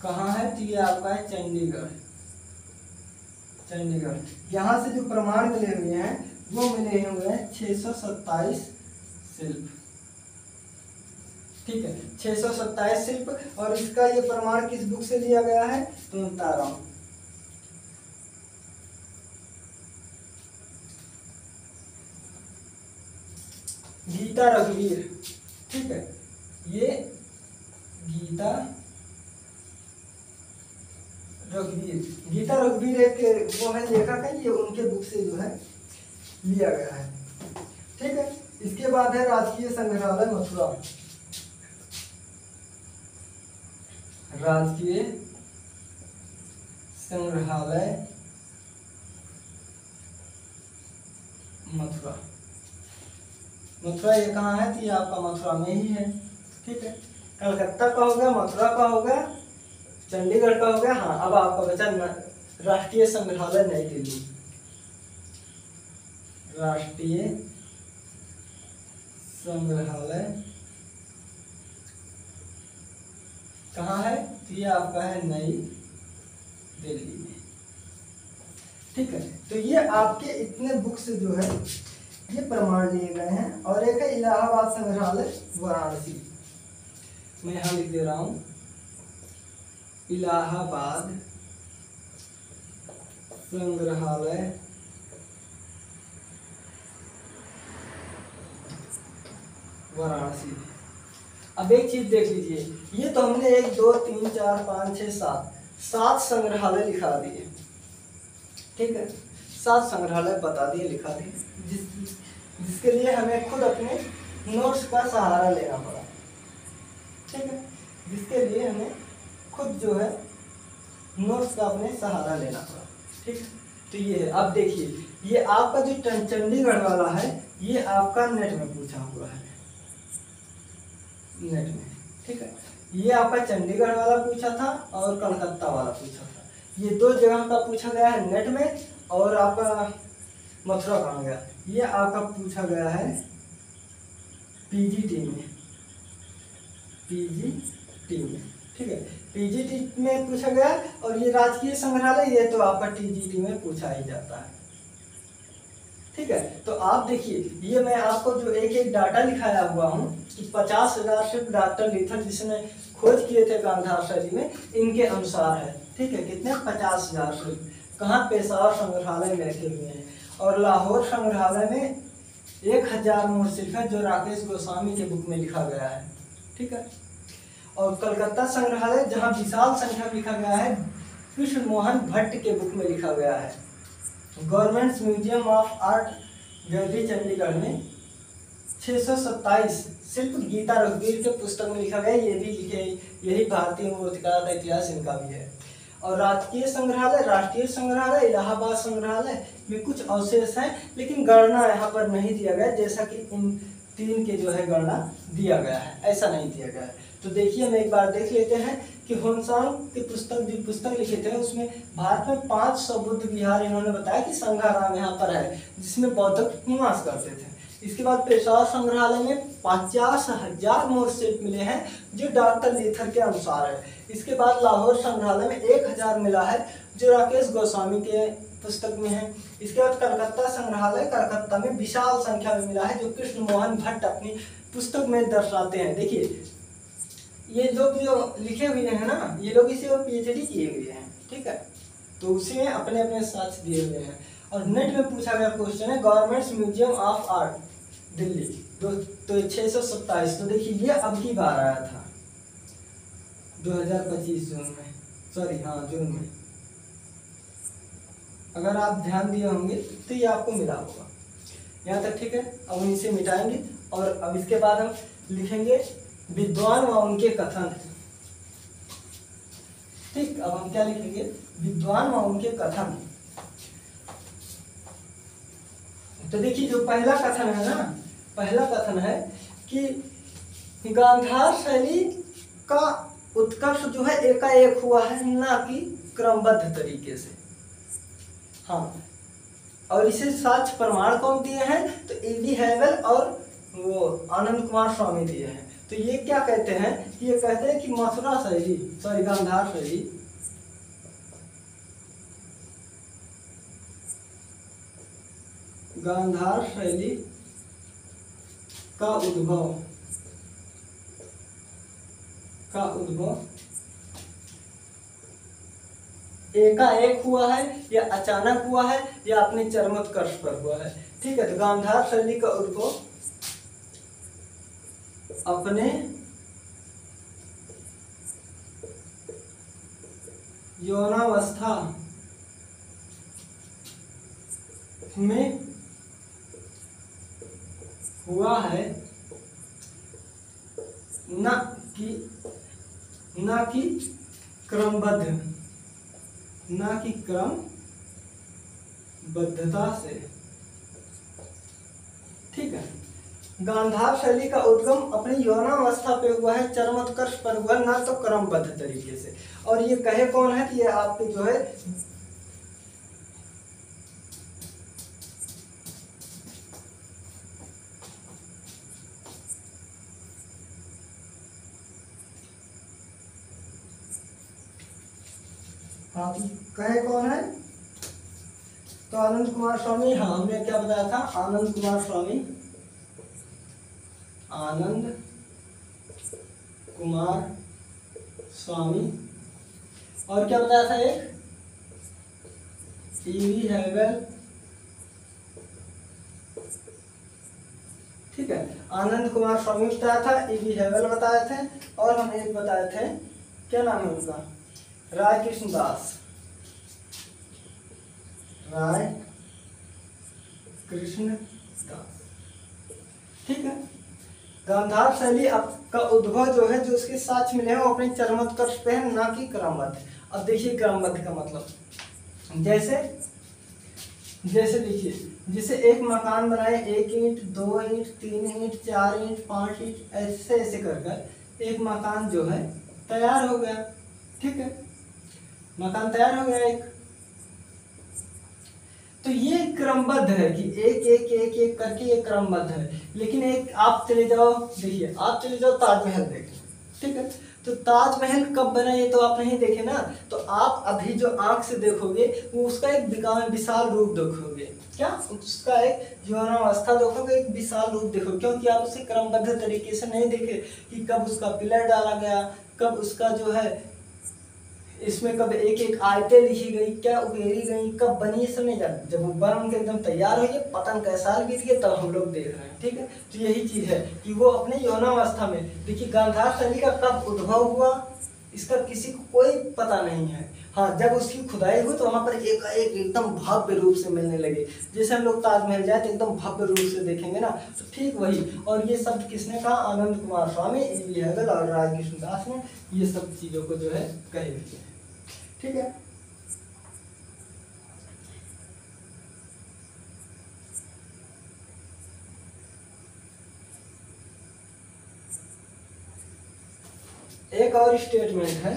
कहाँ है? तो ये आपका है चंडीगढ़, चंडीगढ़। यहाँ से जो प्रमाण मिले हुए हैं वो मिले हुए हैं 627 शिल्प, ठीक है, 627 शिल्प। और इसका ये प्रमाण किस बुक से लिया गया है तो मैं बता रहा हूँ। गीता रघुवीर, ठीक है, ये गीता रघुवीर एक वो है लेखक है, ये उनके बुक से जो है लिया गया है, ठीक है। इसके बाद है राजकीय संग्रहालय मथुरा, राजकीय संग्रहालय मथुरा, मथुरा ये कहाँ है? तो ये आपका मथुरा में ही है, ठीक है। कलकत्ता का हो गया, मथुरा का हो गया, चंडीगढ़ का हो गया। हाँ अब आपका बचा राष्ट्रीय संग्रहालय नई दिल्ली, राष्ट्रीय संग्रहालय कहाँ है? तो ये आपका है नई दिल्ली में, ठीक है। तो ये आपके इतने बुक से जो है ये प्रमाण लिए गए हैं। और एक है इलाहाबाद संग्रहालय वाराणसी, मैं यहाँ लिख दे रहा हूँ, इलाहाबाद संग्रहालय वाराणसी। अब एक चीज देख लीजिए, ये तो हमने 1 2 3 4 5 6 7 संग्रहालय लिखा दिए, ठीक है, 7 संग्रहालय बता दिए, लिखा दिए, जिसके लिए हमें खुद अपने नोट्स का सहारा लेना पड़ा, ठीक है, जिसके लिए हमें खुद जो है नोट्स का अपने सहारा लेना पड़ा, ठीक है। तो ये है, अब देखिए ये आपका जो चंडीगढ़ वाला है ये आपका नेट में पूछा हुआ है, नेट में, ठीक है। ये आपका चंडीगढ़ वाला पूछा था और कलकत्ता वाला पूछा था, ये 2 जगह का पूछा गया है नेट में। और आपका मथुरा कहाँ गया? ये आपका पूछा गया है पीजीटी में, पीजीटी में, ठीक है, पीजीटी में पूछा गया। और ये राजकीय संग्रहालय ये तो आपका टीजीटी में पूछा ही जाता है, ठीक है। तो आप देखिए ये मैं आपको जो एक डाटा लिखाया हुआ हूँ कि 50,000 शिल्प डॉक्टर लिथर जिसने खोज किए थे गांधार शैली में, इनके अनुसार है, ठीक है। कितने? 50,000 शिल्प कहाँ? पेशावर संग्रहालय में रखे हुए हैं। और लाहौर संग्रहालय में 1000 मूल शिल्प है जो राकेश गोस्वामी के बुक में लिखा गया है, ठीक है। और कलकत्ता संग्रहालय जहाँ विशाल संख्या में लिखा गया है कृष्ण मोहन भट्ट के बुक में लिखा गया है। गवर्नमेंट्स म्यूजियम ऑफ आर्ट वैदिक चंडीगढ़ में 627 शिल्प गीता रघुवीर के पुस्तक में लिखा गया है। ये भी लिखे, यही भारतीय मूर्तिकला का इतिहास इनका भी है। और राष्ट्रीय संग्रहालय इलाहाबाद संग्रहालय में कुछ अवशेष हैं, लेकिन गणना यहाँ पर नहीं दिया गया, जैसा कि इन 3 के जो है गणना दिया गया है, ऐसा नहीं दिया गया है। तो देखिए हम एक बार देख लेते हैं कि होनसांग की पुस्तक लिखे थे, उसमें भारत में 500 बुद्ध विहार इन्होंने बताया कि संघाराम यहाँ पर है, जिसमें बौद्ध निवास करते थे। इसके बाद पेशवार संग्रहालय में 50,000 मोर शिल्प मिले हैं, जो डॉक्टर लीथर के अनुसार है। इसके बाद लाहौर संग्रहालय में 1000 मिला है, जो राकेश गोस्वामी के पुस्तक में है। इसके बाद कलकत्ता संग्रहालय कलकत्ता में विशाल संख्या में मिला है, जो कृष्ण मोहन भट्ट अपनी पुस्तक में दर्शाते हैं। देखिए ये लोग जो लिखे हुए हैं ना, ये लोग इसी और PhD किए हुए हैं, ठीक है, तो उसी में अपने अपने साक्ष्य दिए हुए हैं। और नेट में पूछा गया क्वेश्चन है government museum of art Delhi तो 627। तो देखिए ये अब की बार आया था 2025 जून में, जून में। अगर आप ध्यान दिए होंगे तो ये आपको मिला होगा यहाँ तक, ठीक है। अब हम इसे मिटाएंगे और अब इसके बाद हम लिखेंगे विद्वान व उनके कथन। ठीक, अब हम क्या लिखेंगे, विद्वान व उनके कथन। तो देखिए जो पहला कथन है ना, पहला कथन है कि गांधार शैली का उत्कर्ष जो है एकाएक हुआ है, ना कि क्रमबद्ध तरीके से। हाँ, और इसे साक्ष्य प्रमाण कौन दिए हैं, तो E.V. हैवेल और वो आनंद कुमार स्वामी दिए हैं। तो ये क्या कहते हैं कि ये कहते हैं कि मथुरा शैली गांधार शैली का उद्भव एकाएक हुआ है, या अचानक हुआ है, या अपने चरमोत्कर्ष पर हुआ है। ठीक है, तो गांधार शैली का उद्भव अपने यौनावस्था में हुआ है, न कि क्रमबद्धता से। ठीक है, गांधार शैली का उद्गम अपनी यौनावस्था पे हुआ है, चरमोत्कर्ष पर हुआ, ना तो क्रमबद्ध तरीके से। और ये कहे कौन है, ये आपके जो है हाँ, कहे कौन है, तो आनंद कुमार स्वामी। हाँ, हमने क्या बताया था, आनंद कुमार स्वामी, आनंद कुमार स्वामी। और क्या बताया था, एक E.V. हैवेल। ठीक है, आनंद कुमार स्वामी बताया था, E.V. हैवेल बताए थे, और हम एक बताए थे, क्या नाम है उनका, राय कृष्ण दास। ठीक है, गांधार शैली का उद्भव जो है, जो उसके साक्ष्य मिले हैं, वो अपने चरमोत्कर्ष पे है, ना कि क्रमबद्ध। अब देखिए क्रमबद्ध का मतलब, जैसे देखिए, जैसे एक मकान बनाए, 1 ईंट 2 ईंट 3 ईंट 4 ईंट 5 ईंट ऐसे कर एक मकान जो है तैयार हो गया। ठीक है, मकान तैयार हो गया एक, तो ये क्रमबद्ध है कि एक एक एक एक करके ये क्रमबद्ध है। लेकिन एक आप चले जाओ, देखिए आप चले जाओ ताजमहल देखिए। ठीक है, तो ताजमहल कब बना ये तो आप नहीं देखे ना, तो आप अभी जो आंख से देखोगे वो उसका एक विशाल रूप देखोगे। क्या उसका एक यौनावस्था देखोगे, एक विशाल रूप देखोगे, क्योंकि आप उसे क्रमबद्ध तरीके से नहीं देखे कि कब उसका पिलर डाला गया, कब उसका जो है इसमें कब एक एक आयतें लिखी गई, क्या उकेरी गई, कब बनी, सब नहीं जानते। जब वो बन के एकदम तैयार हो गए, पता नहीं कैसा साल बीत गया, तब हम लोग देख रहे हैं। ठीक है, तो यही चीज है कि वो अपने यौनावस्था में, देखिए गांधार शैली का कब उद्भव हुआ इसका किसी को कोई पता नहीं है। हाँ, जब उसकी खुदाई हुई तो वहां पर एक एकदम भव्य रूप से मिलने लगे। जैसे हम लोग ताजमहल जाए तो एकदम भव्य रूप से देखेंगे ना, तो ठीक वही। और ये शब्द किसने कहा? आनंद कुमार स्वामी, ई.वी. हैगल और राज कृष्णदास ने ये सब चीजों को जो है कहे हुए हैं। ठीक है। एक और स्टेटमेंट है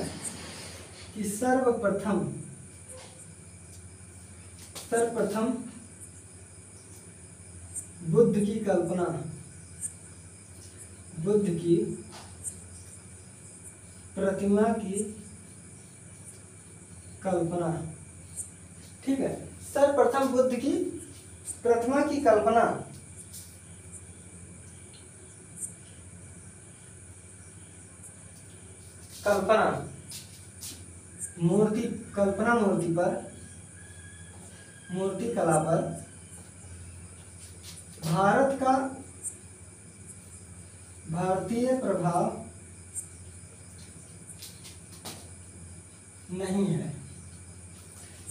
कि सर्वप्रथम बुद्ध की प्रतिमा की कल्पना। ठीक है, सर्वप्रथम बुद्ध की प्रतिमा की कल्पना मूर्ति कला पर भारतीय प्रभाव नहीं है।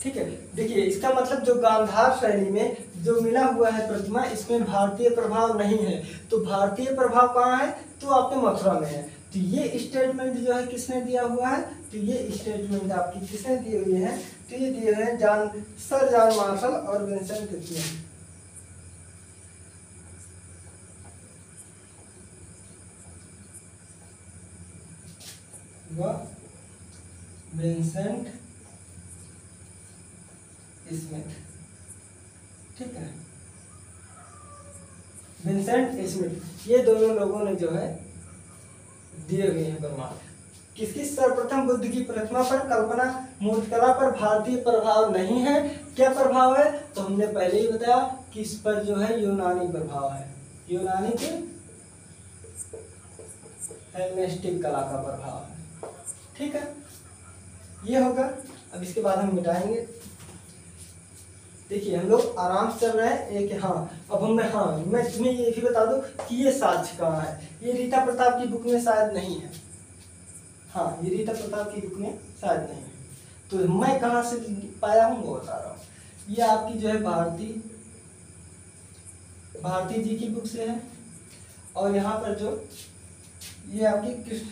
ठीक है, देखिए इसका मतलब जो गांधार शैली में जो मिला हुआ है प्रतिमा, इसमें भारतीय प्रभाव नहीं है। तो भारतीय प्रभाव कहाँ है? तो आपके मथुरा में है। तो ये स्टेटमेंट जो है किसने दिया हुआ है? तो ये स्टेटमेंट आपकी किसने दिए हुए हैं? तो ये दिए हुए हैं सर जॉन मार्शल और विंसेंट स्मिथ। Vincent Smith. ठीक है, विंसेंट स्मिथ, ये दोनों लोगों ने जो है दिए हुए हैं प्रमाण। किसकी? सर्वप्रथम बुद्ध की प्रतिमा पर कल्पना मूर्तिकला पर भारतीय प्रभाव नहीं है। क्या प्रभाव है? तो हमने पहले ही बताया कि इस पर जो है यूनानी प्रभाव है, यूनानी के हेलेनिस्टिक कला का प्रभाव है। ठीक है, ये होगा। अब इसके बाद हम मिटाएंगे। देखिए हम लोग आराम से चल रहे हैं एक। हाँ, अब मैं तुम्हें ये भी बता दूं कि ये साक्ष्य कहाँ है। ये रीता प्रताप की बुक में शायद नहीं है। हाँ, ये रीता प्रताप की बुक में शायद नहीं है। तो मैं कहाँ से पाया हूँ वो बता रहा हूँ। ये आपकी जो है भारती जी की बुक से है। और यहाँ पर जो ये आपकी कृष्ण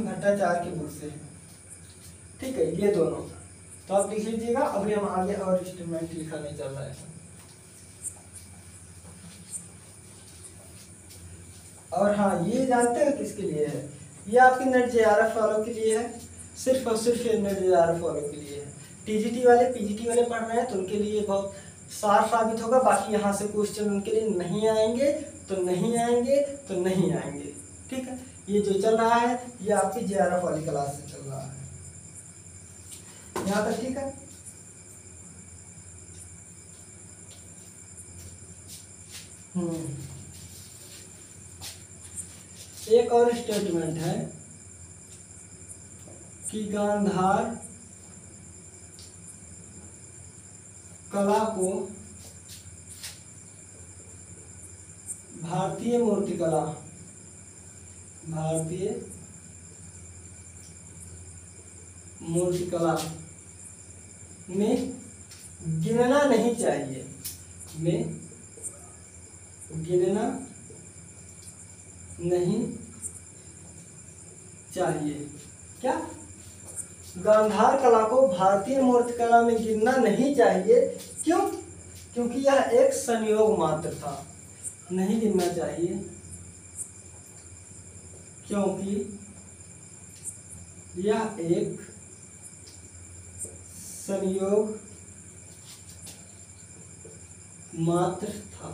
भट्टाचार्य की बुक से है। ठीक है, ये दोनों तो आप लिख लीजिएगा। अभी हम आगे और स्टेटमेंट लिखाने चल रहे हैं। और हाँ, ये जानते हो किसके लिए है? ये आपके नेट जेआरएफ वालों के लिए है, सिर्फ और सिर्फ नेट जेआरएफ वालों के लिए है। टीजीटी वाले पीजीटी वाले पढ़ रहे हैं तो उनके लिए बहुत सार साबित होगा। बाकी यहाँ से क्वेश्चन उनके लिए नहीं आएंगे तो नहीं आएंगे तो नहीं आएंगे। ठीक है, ये जो चल रहा है ये आपकी जेआरएफ वाली क्लास से चल रहा है। यहाँ तक ठीक है। एक और स्टेटमेंट है कि गांधार कला को भारतीय मूर्तिकला में गिनना नहीं चाहिए, क्या? गांधार कला को भारतीय मूर्तिकला में गिनना नहीं चाहिए। क्यों? क्योंकि यह एक संयोग मात्र था। नहीं गिनना चाहिए क्योंकि यह एक संयोग मात्र था।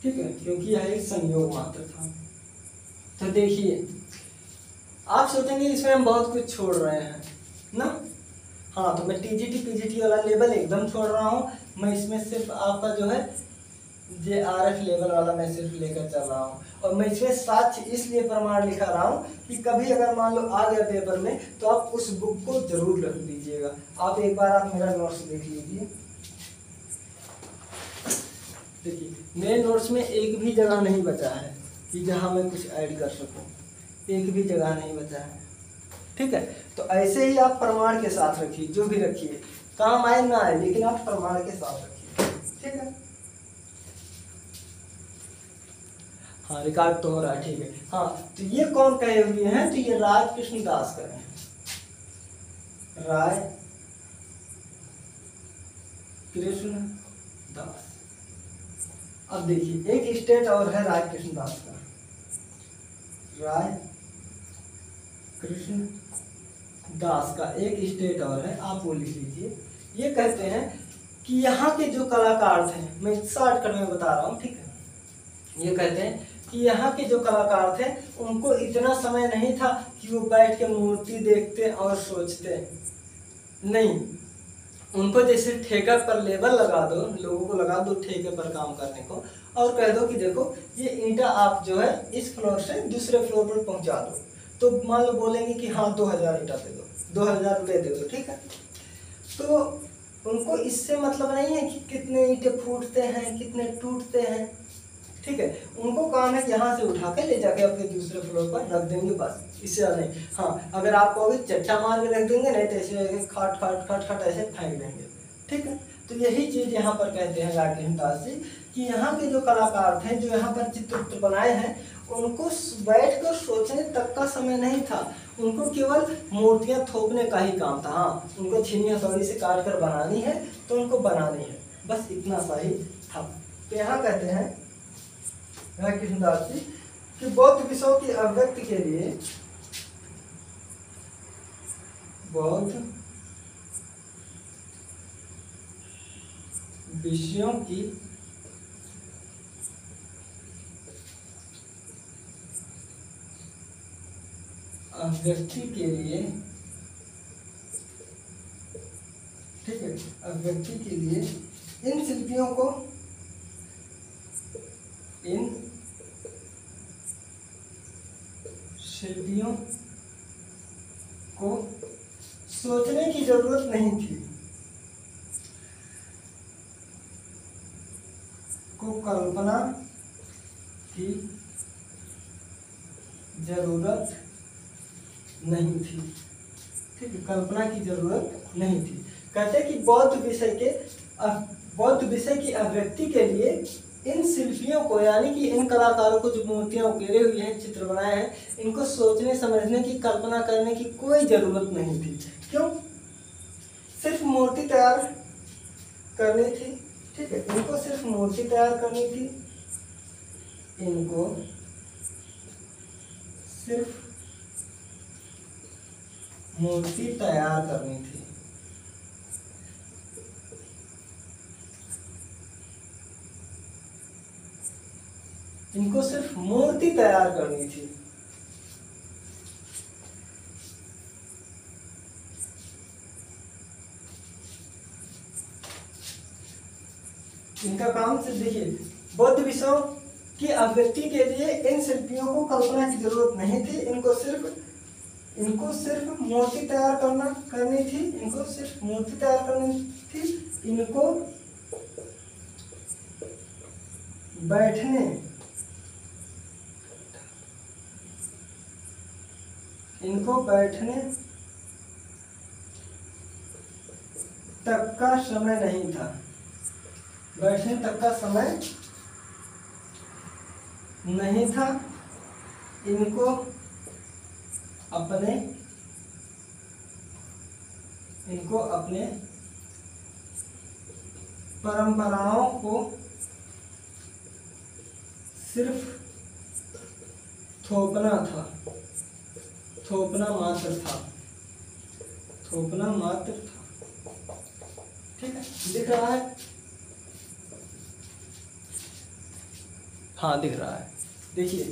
ठीक है, क्योंकि यह एक संयोग मात्र था। तो देखिए आप सोचेंगे इसमें हम बहुत कुछ छोड़ रहे हैं ना। हाँ, तो मैं टीजीटी पीजीटी वाला लेवल एकदम छोड़ रहा हूँ। मैं इसमें सिर्फ आपका जो है जेआरएफ लेवल वाला मैं सिर्फ लेकर चल रहा हूँ। और मैं इसमें साक्ष्य इसलिए प्रमाण लिखा रहा हूँ कि कभी अगर मान लो आ गया पेपर में तो आप उस बुक को जरूर रख दीजिएगा। आप एक बार आप मेरा नोट्स देख लीजिए। देखिए मेरे नोट्स में एक भी जगह नहीं बचा है कि जहाँ मैं कुछ ऐड कर सकूँ, एक भी जगह नहीं बचा है। ठीक है, तो ऐसे ही आप प्रमाण के साथ रखिए, जो भी रखिए काम आए ना आए, लेकिन आप प्रमाण के साथ रखिए। ठीक है, हाँ रिकॉर्ड तो हो रहा है, ठीक है। हाँ तो ये कौन कहे हुए हैं, तो ये राय कृष्णदास कहे हैं, राय कृष्णदास। अब देखिए एक स्टेट और है राय कृष्णदास का, राय कृष्णदास का एक स्टेट और है, आप वो लिख लीजिए। ये कहते हैं कि यहाँ के जो कलाकार थे, मैं शॉर्टकट में बता रहा हूँ, ठीक है। ये कहते हैं कि यहाँ के जो कलाकार थे उनको इतना समय नहीं था कि वो बैठ के मूर्ति देखते और सोचते, नहीं, उनको जैसे ठेका पर लेबर लगा दो, लोगों को लगा दो ठेके पर काम करने को, और कह दो कि देखो ये ईंटा आप जो है इस फ्लोर से दूसरे फ्लोर पर पहुंचा दो, तो मान लो बोलेंगे कि हाँ 2000 ईंटा दे दो, 2000 रुपये दे दो, ठीक है। तो उनको इससे मतलब नहीं है कि कितने ईंटे फूटते हैं, कितने टूटते हैं, ठीक है। उनको काम है यहाँ से उठा के ले जाके अपने दूसरे फ्लोर पर रख देंगे, बस, इससे ज़्यादा नहीं। हाँ अगर आप कहोगे चट्टा मार के रख देंगे, नहीं तो ऐसे खट खट खट खट ऐसे फेंक देंगे, ठीक है। तो यही चीज़ यहाँ पर कहते हैं राय कृष्णदास जी कि यहाँ के जो कलाकार थे, जो यहाँ पर चित्र बनाए हैं, उनको बैठ कर सोचने तक का समय नहीं था, उनको केवल मूर्तियाँ थोपने का ही काम था। हाँ उनको छीनी हथौड़ी से काट कर बनानी है तो उनको बनानी है, बस इतना सा ही था। तो यहाँ कहते हैं राय कृष्णदास जी कि बौद्ध विषयों की अभिव्यक्ति के लिए, बौद्ध विषयों की अभिव्यक्ति के लिए, ठीक है, अभिव्यक्ति के लिए इन शिल्पियों को, इन शिल्पियों को सोचने की जरूरत नहीं थी, को कल्पना की जरूरत नहीं थी, ठीक है, कल्पना की जरूरत नहीं थी। कहते हैं कि बौद्ध विषय की अभिव्यक्ति के लिए इन शिल्पियों को, यानी कि इन कलाकारों को जो मूर्तियां उकेरे हुई हैं, चित्र बनाए हैं, इनको सोचने समझने की, कल्पना करने की कोई जरूरत नहीं थी। क्यों? सिर्फ मूर्ति तैयार करनी थी, ठीक है, इनको सिर्फ मूर्ति तैयार करनी थी, इनको सिर्फ मूर्ति तैयार करनी थी। इनको सिर्फ मूर्ति तैयार करनी थी। इनका काम सिर्फ, देखिए, बौद्ध विषयों की अभिव्यक्ति के लिए इन शिल्पियों को कल्पना की जरूरत नहीं थी, इनको सिर्फ मूर्ति तैयार करनी थी, इनको सिर्फ मूर्ति तैयार करनी थी, इनको बैठने तक का समय नहीं था, बैठने तक का समय नहीं था, इनको अपने परंपराओं को सिर्फ थोपना मात्र था, ठीक है, दिख रहा है? हाँ दिख रहा है। देखिए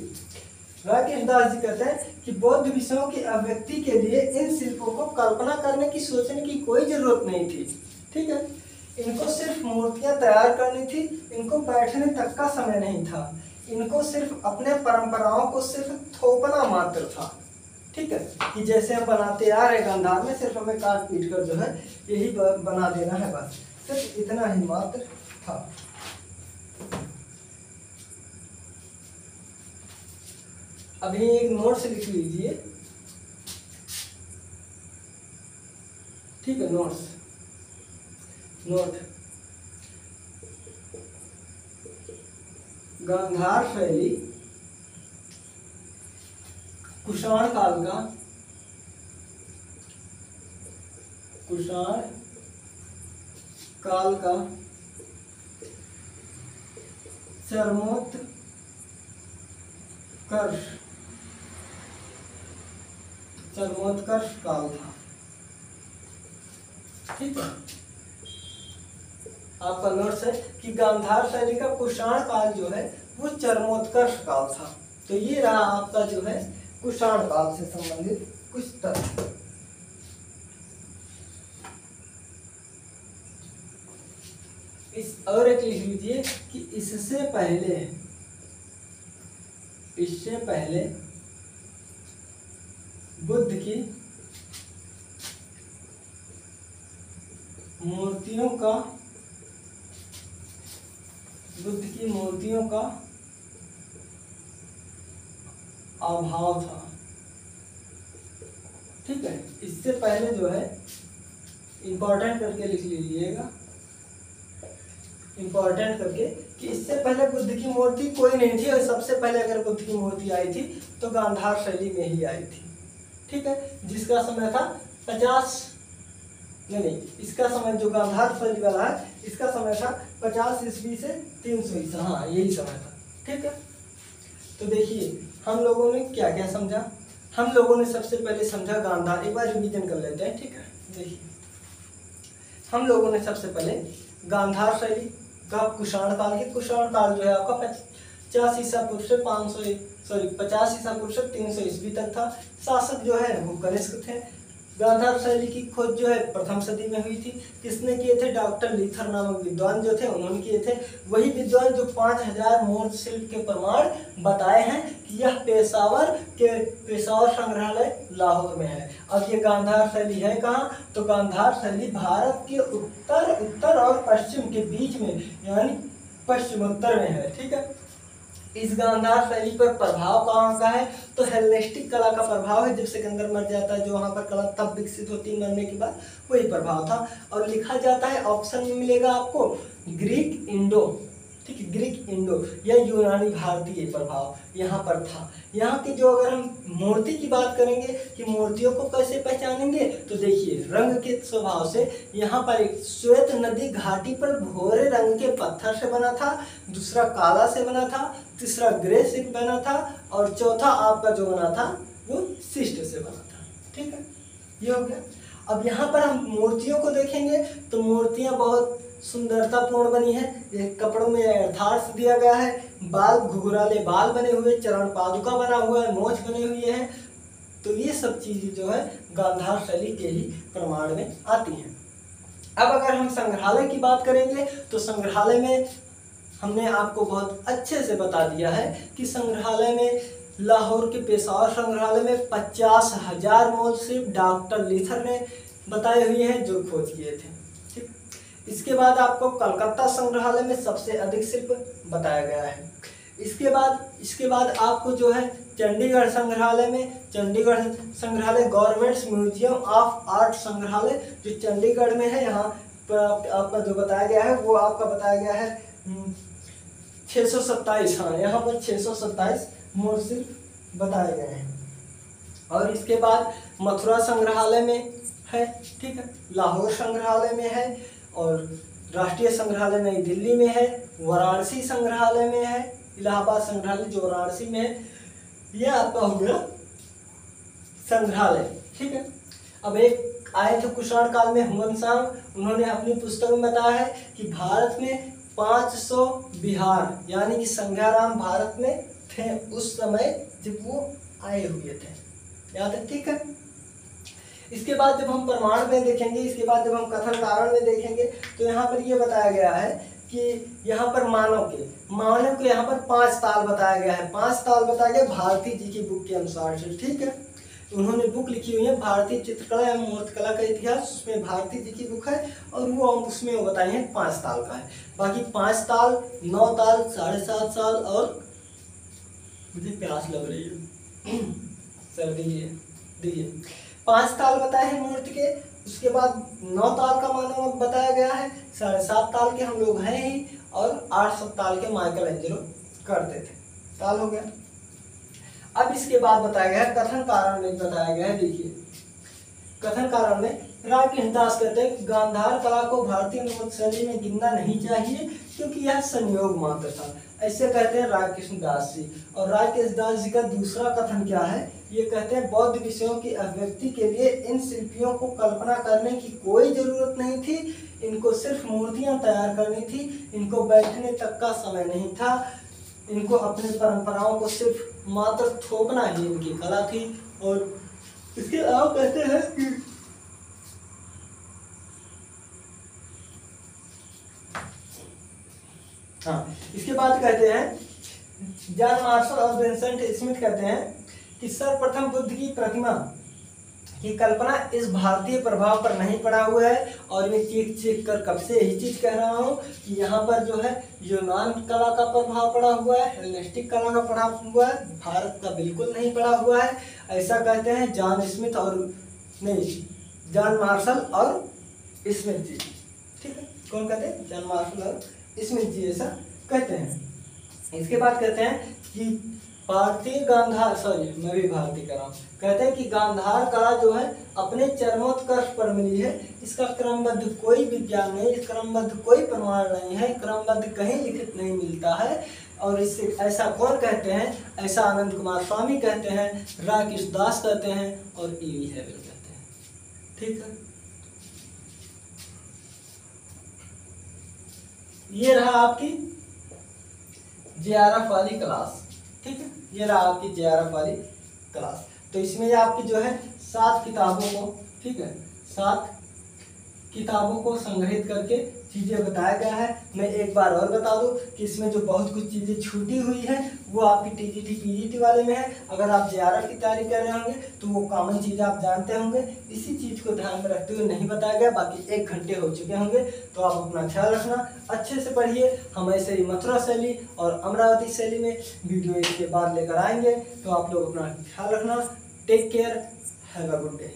राय कृष्णदास जी कहते हैं कि बौद्ध विषयों की अभिव्यक्ति के लिए इन शिल्पों को कल्पना करने की, सोचने की कोई जरूरत नहीं थी, ठीक है, इनको सिर्फ मूर्तियां तैयार करनी थी, इनको बैठने तक का समय नहीं था, इनको सिर्फ अपने परंपराओं को सिर्फ थोपना मात्र था, ठीक है, कि जैसे हम बनाते आ रहे गांधार में, सिर्फ हमें काट पीट कर जो है यही बना देना है, बस सिर्फ इतना ही मात्र था। अभी एक नोट से लिख लीजिए, ठीक है। नोट गांधार शैली कुषाण काल का चरमोत्कर्ष काल था, ठीक है। आपका नोट्स है कि गांधार शैली का कुषाण काल जो है वो चरमोत्कर्ष काल था। तो ये रहा आपका जो है कुषाण काल से संबंधित कुछ तथ्य। इस और एक लिख लीजिए कि इससे पहले बुद्ध की मूर्तियों का अभाव था, ठीक है। इससे पहले जो है इंपॉर्टेंट करके लिख लीजिएगा, इंपॉर्टेंट करके कि इससे पहले बुद्ध की मूर्ति कोई नहीं थी, और सबसे पहले अगर बुद्ध की मूर्ति आई थी तो गांधार शैली में ही आई थी, ठीक है। जिसका समय था 50 नहीं, इसका समय जो गांधार शैली वाला है इसका समय था 50 ईस्वी से 300 ईसा, हाँ यही समय था, ठीक है। तो देखिए हम लोगों ने क्या क्या समझा। हम लोगों ने सबसे पहले समझा गांधार, एक बार रिवीजन कर लेते हैं, ठीक है। देखिए हम लोगों ने सबसे पहले गांधार शैली का कुषाण काल जो है आपका 50 ईसा पूर्व से 50 ईसा पूर्व से 300 ईस्वी तक था। शासक जो है वो कनिष्क थे। गांधार शैली की खोज जो है प्रथम सदी में हुई थी। किसने किए थे? डॉक्टर लीथर नामक विद्वान जो थे उन्होंने किए थे। वही विद्वान जो 5000 मूर्त शिल्प के प्रमाण बताए हैं कि यह पेशावर संग्रहालय लाहौर में है। अब ये गांधार शैली है कहाँ? तो गांधार शैली भारत के उत्तर और पश्चिम के बीच में यानी पश्चिमोत्तर में है, ठीक है। इस गांधार शैली पर प्रभाव कहाँ का है? तो हेलेनिस्टिक कला का प्रभाव है। जब सिकंदर मर जाता है जो वहाँ पर कला तब विकसित होती है मरने के बाद, वही प्रभाव था। और लिखा जाता है ऑप्शन में मिलेगा आपको ग्रीक इंडो, ठीक है, ग्रीक इंडो या यूनानी भारतीय प्रभाव यहाँ पर था। यहाँ के जो अगर हम मूर्ति की बात करेंगे कि मूर्तियों को कैसे पहचानेंगे, तो देखिए रंग के स्वभाव से यहाँ पर एक श्वेत नदी घाटी पर भूरे रंग के पत्थर से बना था, दूसरा काला से बना था, तीसरा ग्रे से बना था और चौथा आपका जो बना था वो शिष्ट से बना था, ठीक है। ये हो गया। अब यहाँ पर हम मूर्तियों को देखेंगे तो मूर्तियाँ बहुत सुंदरतापूर्ण बनी है। ये कपड़ों में अर्थार्थ दिया गया है, बाल घुघराले बाल बने हुए, चरण पादुका बना हुआ है, मोछ बने हुए हैं। तो ये सब चीजें जो है गांधार शैली के ही प्रमाण में आती हैं। अब अगर हम संग्रहालय की बात करेंगे तो संग्रहालय में हमने आपको बहुत अच्छे से बता दिया है कि संग्रहालय में लाहौर के पेशावर संग्रहालय में 50,000 मूल शिल्प डॉक्टर लीथर ने बताए हुए हैं जो खोज किए थे, ठीक। इसके बाद आपको कलकत्ता संग्रहालय में सबसे अधिक शिल्प बताया गया है। इसके बाद आपको जो है चंडीगढ़ संग्रहालय गवर्नमेंट म्यूजियम ऑफ आर्ट संग्रहालय जो चंडीगढ़ में है, यहाँ पर आपका जो बताया गया है वो आपका बताया गया है 627, हाँ यहाँ पर 627 मूल शिल्प बताए गए हैं। और इसके बाद मथुरा संग्रहालय में है, ठीक है, लाहौर संग्रहालय में है और राष्ट्रीय संग्रहालय नई दिल्ली में है, वाराणसी संग्रहालय में है, इलाहाबाद संग्रहालय जो वाराणसी में है। यह आपका हो गया संग्रहालय, ठीक है। अब एक आए थे कुषाण काल में हुन सांग, उन्होंने अपनी पुस्तक में बताया है कि भारत में 500 विहार यानी कि संज्ञाराम भारत में थे उस समय जब वो आए हुए थे, याद है, ठीक है। इसके बाद जब हम प्रमाण में देखेंगे, इसके बाद जब हम कथन कारण में देखेंगे तो यहाँ पर ये बताया गया है कि यहाँ पर मानव के यहाँ पर 5 ताल बताया गया है। 5 ताल बताया गया भारती जी की बुक के अनुसार से, ठीक है। उन्होंने बुक लिखी हुई है भारतीय चित्रकला एवं मूर्तिकला का इतिहास, उसमें भारती जी की बुक है और वो उसमें वो बताए हैं 5 ताल का है। बाकी 5 ताल, 9 ताल, 7.5 साल और मुझे प्यास लग रही है सर दीजिए 5 ताल बताए हैं मूर्ति के, उसके बाद 9 ताल का मानव बताया गया है, 7.5 ताल के हम लोग हैं ही, और 8 ताल के माइकल एंजेलो करते थे। ताल हो गया। अब इसके बाद बताया गया है कथन कारण में बताया गया है। देखिए कथन कारण में राय कृष्णदास कहते हैं कि गांधार कला को भारतीय नृत्य शैली में गिनना नहीं चाहिए क्योंकि यह संयोग मात्र था। ऐसे कहते हैं राय कृष्णदास जी। और राय कृष्णदास जी का दूसरा कथन क्या है, ये कहते हैं बौद्ध विषयों की अभिव्यक्ति के लिए इन शिल्पियों को कल्पना करने की कोई जरूरत नहीं थी, इनको सिर्फ मूर्तियां तैयार करनी थी, इनको बैठने तक का समय नहीं था, इनको अपनी परंपराओं को सिर्फ मात्र थोपना ही इनकी कला थी। और इसके अलावा कहते हैं कि हाँ, इसके बाद कहते हैं जॉन मार्शल और विंसेंट स्मिथ कहते हैं कि सर्वप्रथम बुद्ध की प्रतिमा की कल्पना इस भारतीय प्रभाव पर नहीं पड़ा हुआ है। और मैं चीख कर कब से यही चीज कह रहा हूँ कि यहाँ पर जो है यूनान कला का प्रभाव पड़ा हुआ है, हेलेनिस्टिक कला का प्रभाव हुआ है, भारत का बिल्कुल नहीं पड़ा हुआ है। ऐसा कहते हैं जॉन मार्शल और स्मिथ जी। ठीक है, कौन कहते हैं? जॉन मार्शल और स्मिथ जी ऐसा कहते हैं। इसके बाद कहते हैं कि भारतीय कहते हैं कि गांधार कला जो है अपने चरमोत्कर्ष पर मिली है, इसका क्रमबद्ध कोई विज्ञान नहीं, क्रमबद्ध कोई प्रमाण नहीं है, क्रमबद्ध कहीं लिखित नहीं मिलता है। और इससे ऐसा कौन कहते हैं? ऐसा आनंद कुमार स्वामी कहते हैं, राय कृष्णदास कहते हैं और ई.वी. हेवल कहते हैं। ठीक है, ये रहा आपकी JRF वाली क्लास। ठीक है, ये रहा आपकी JRF वाली क्लास। तो इसमें आपकी जो है 7 किताबों को, ठीक है, 7 किताबों को संग्रहित करके चीजें बताया गया है। मैं एक बार और बता दूं कि इसमें जो बहुत कुछ चीजें छूटी हुई हैं वो आपकी TGT PGT वाले में है। अगर आप JRF की तैयारी कर रहे होंगे तो वो कॉमन चीजें आप जानते होंगे, इसी चीज को ध्यान में रखते हुए नहीं बताया गया। बाकी 1 घंटे हो चुके होंगे, तो आप अपना ख्याल रखना, अच्छे से पढ़िए। हम ऐसे ही मथुरा शैली और अमरावती शैली में वीडियो इसके बाद लेकर आएंगे, तो आप लोग अपना ख्याल रखना। Take care, have a good day.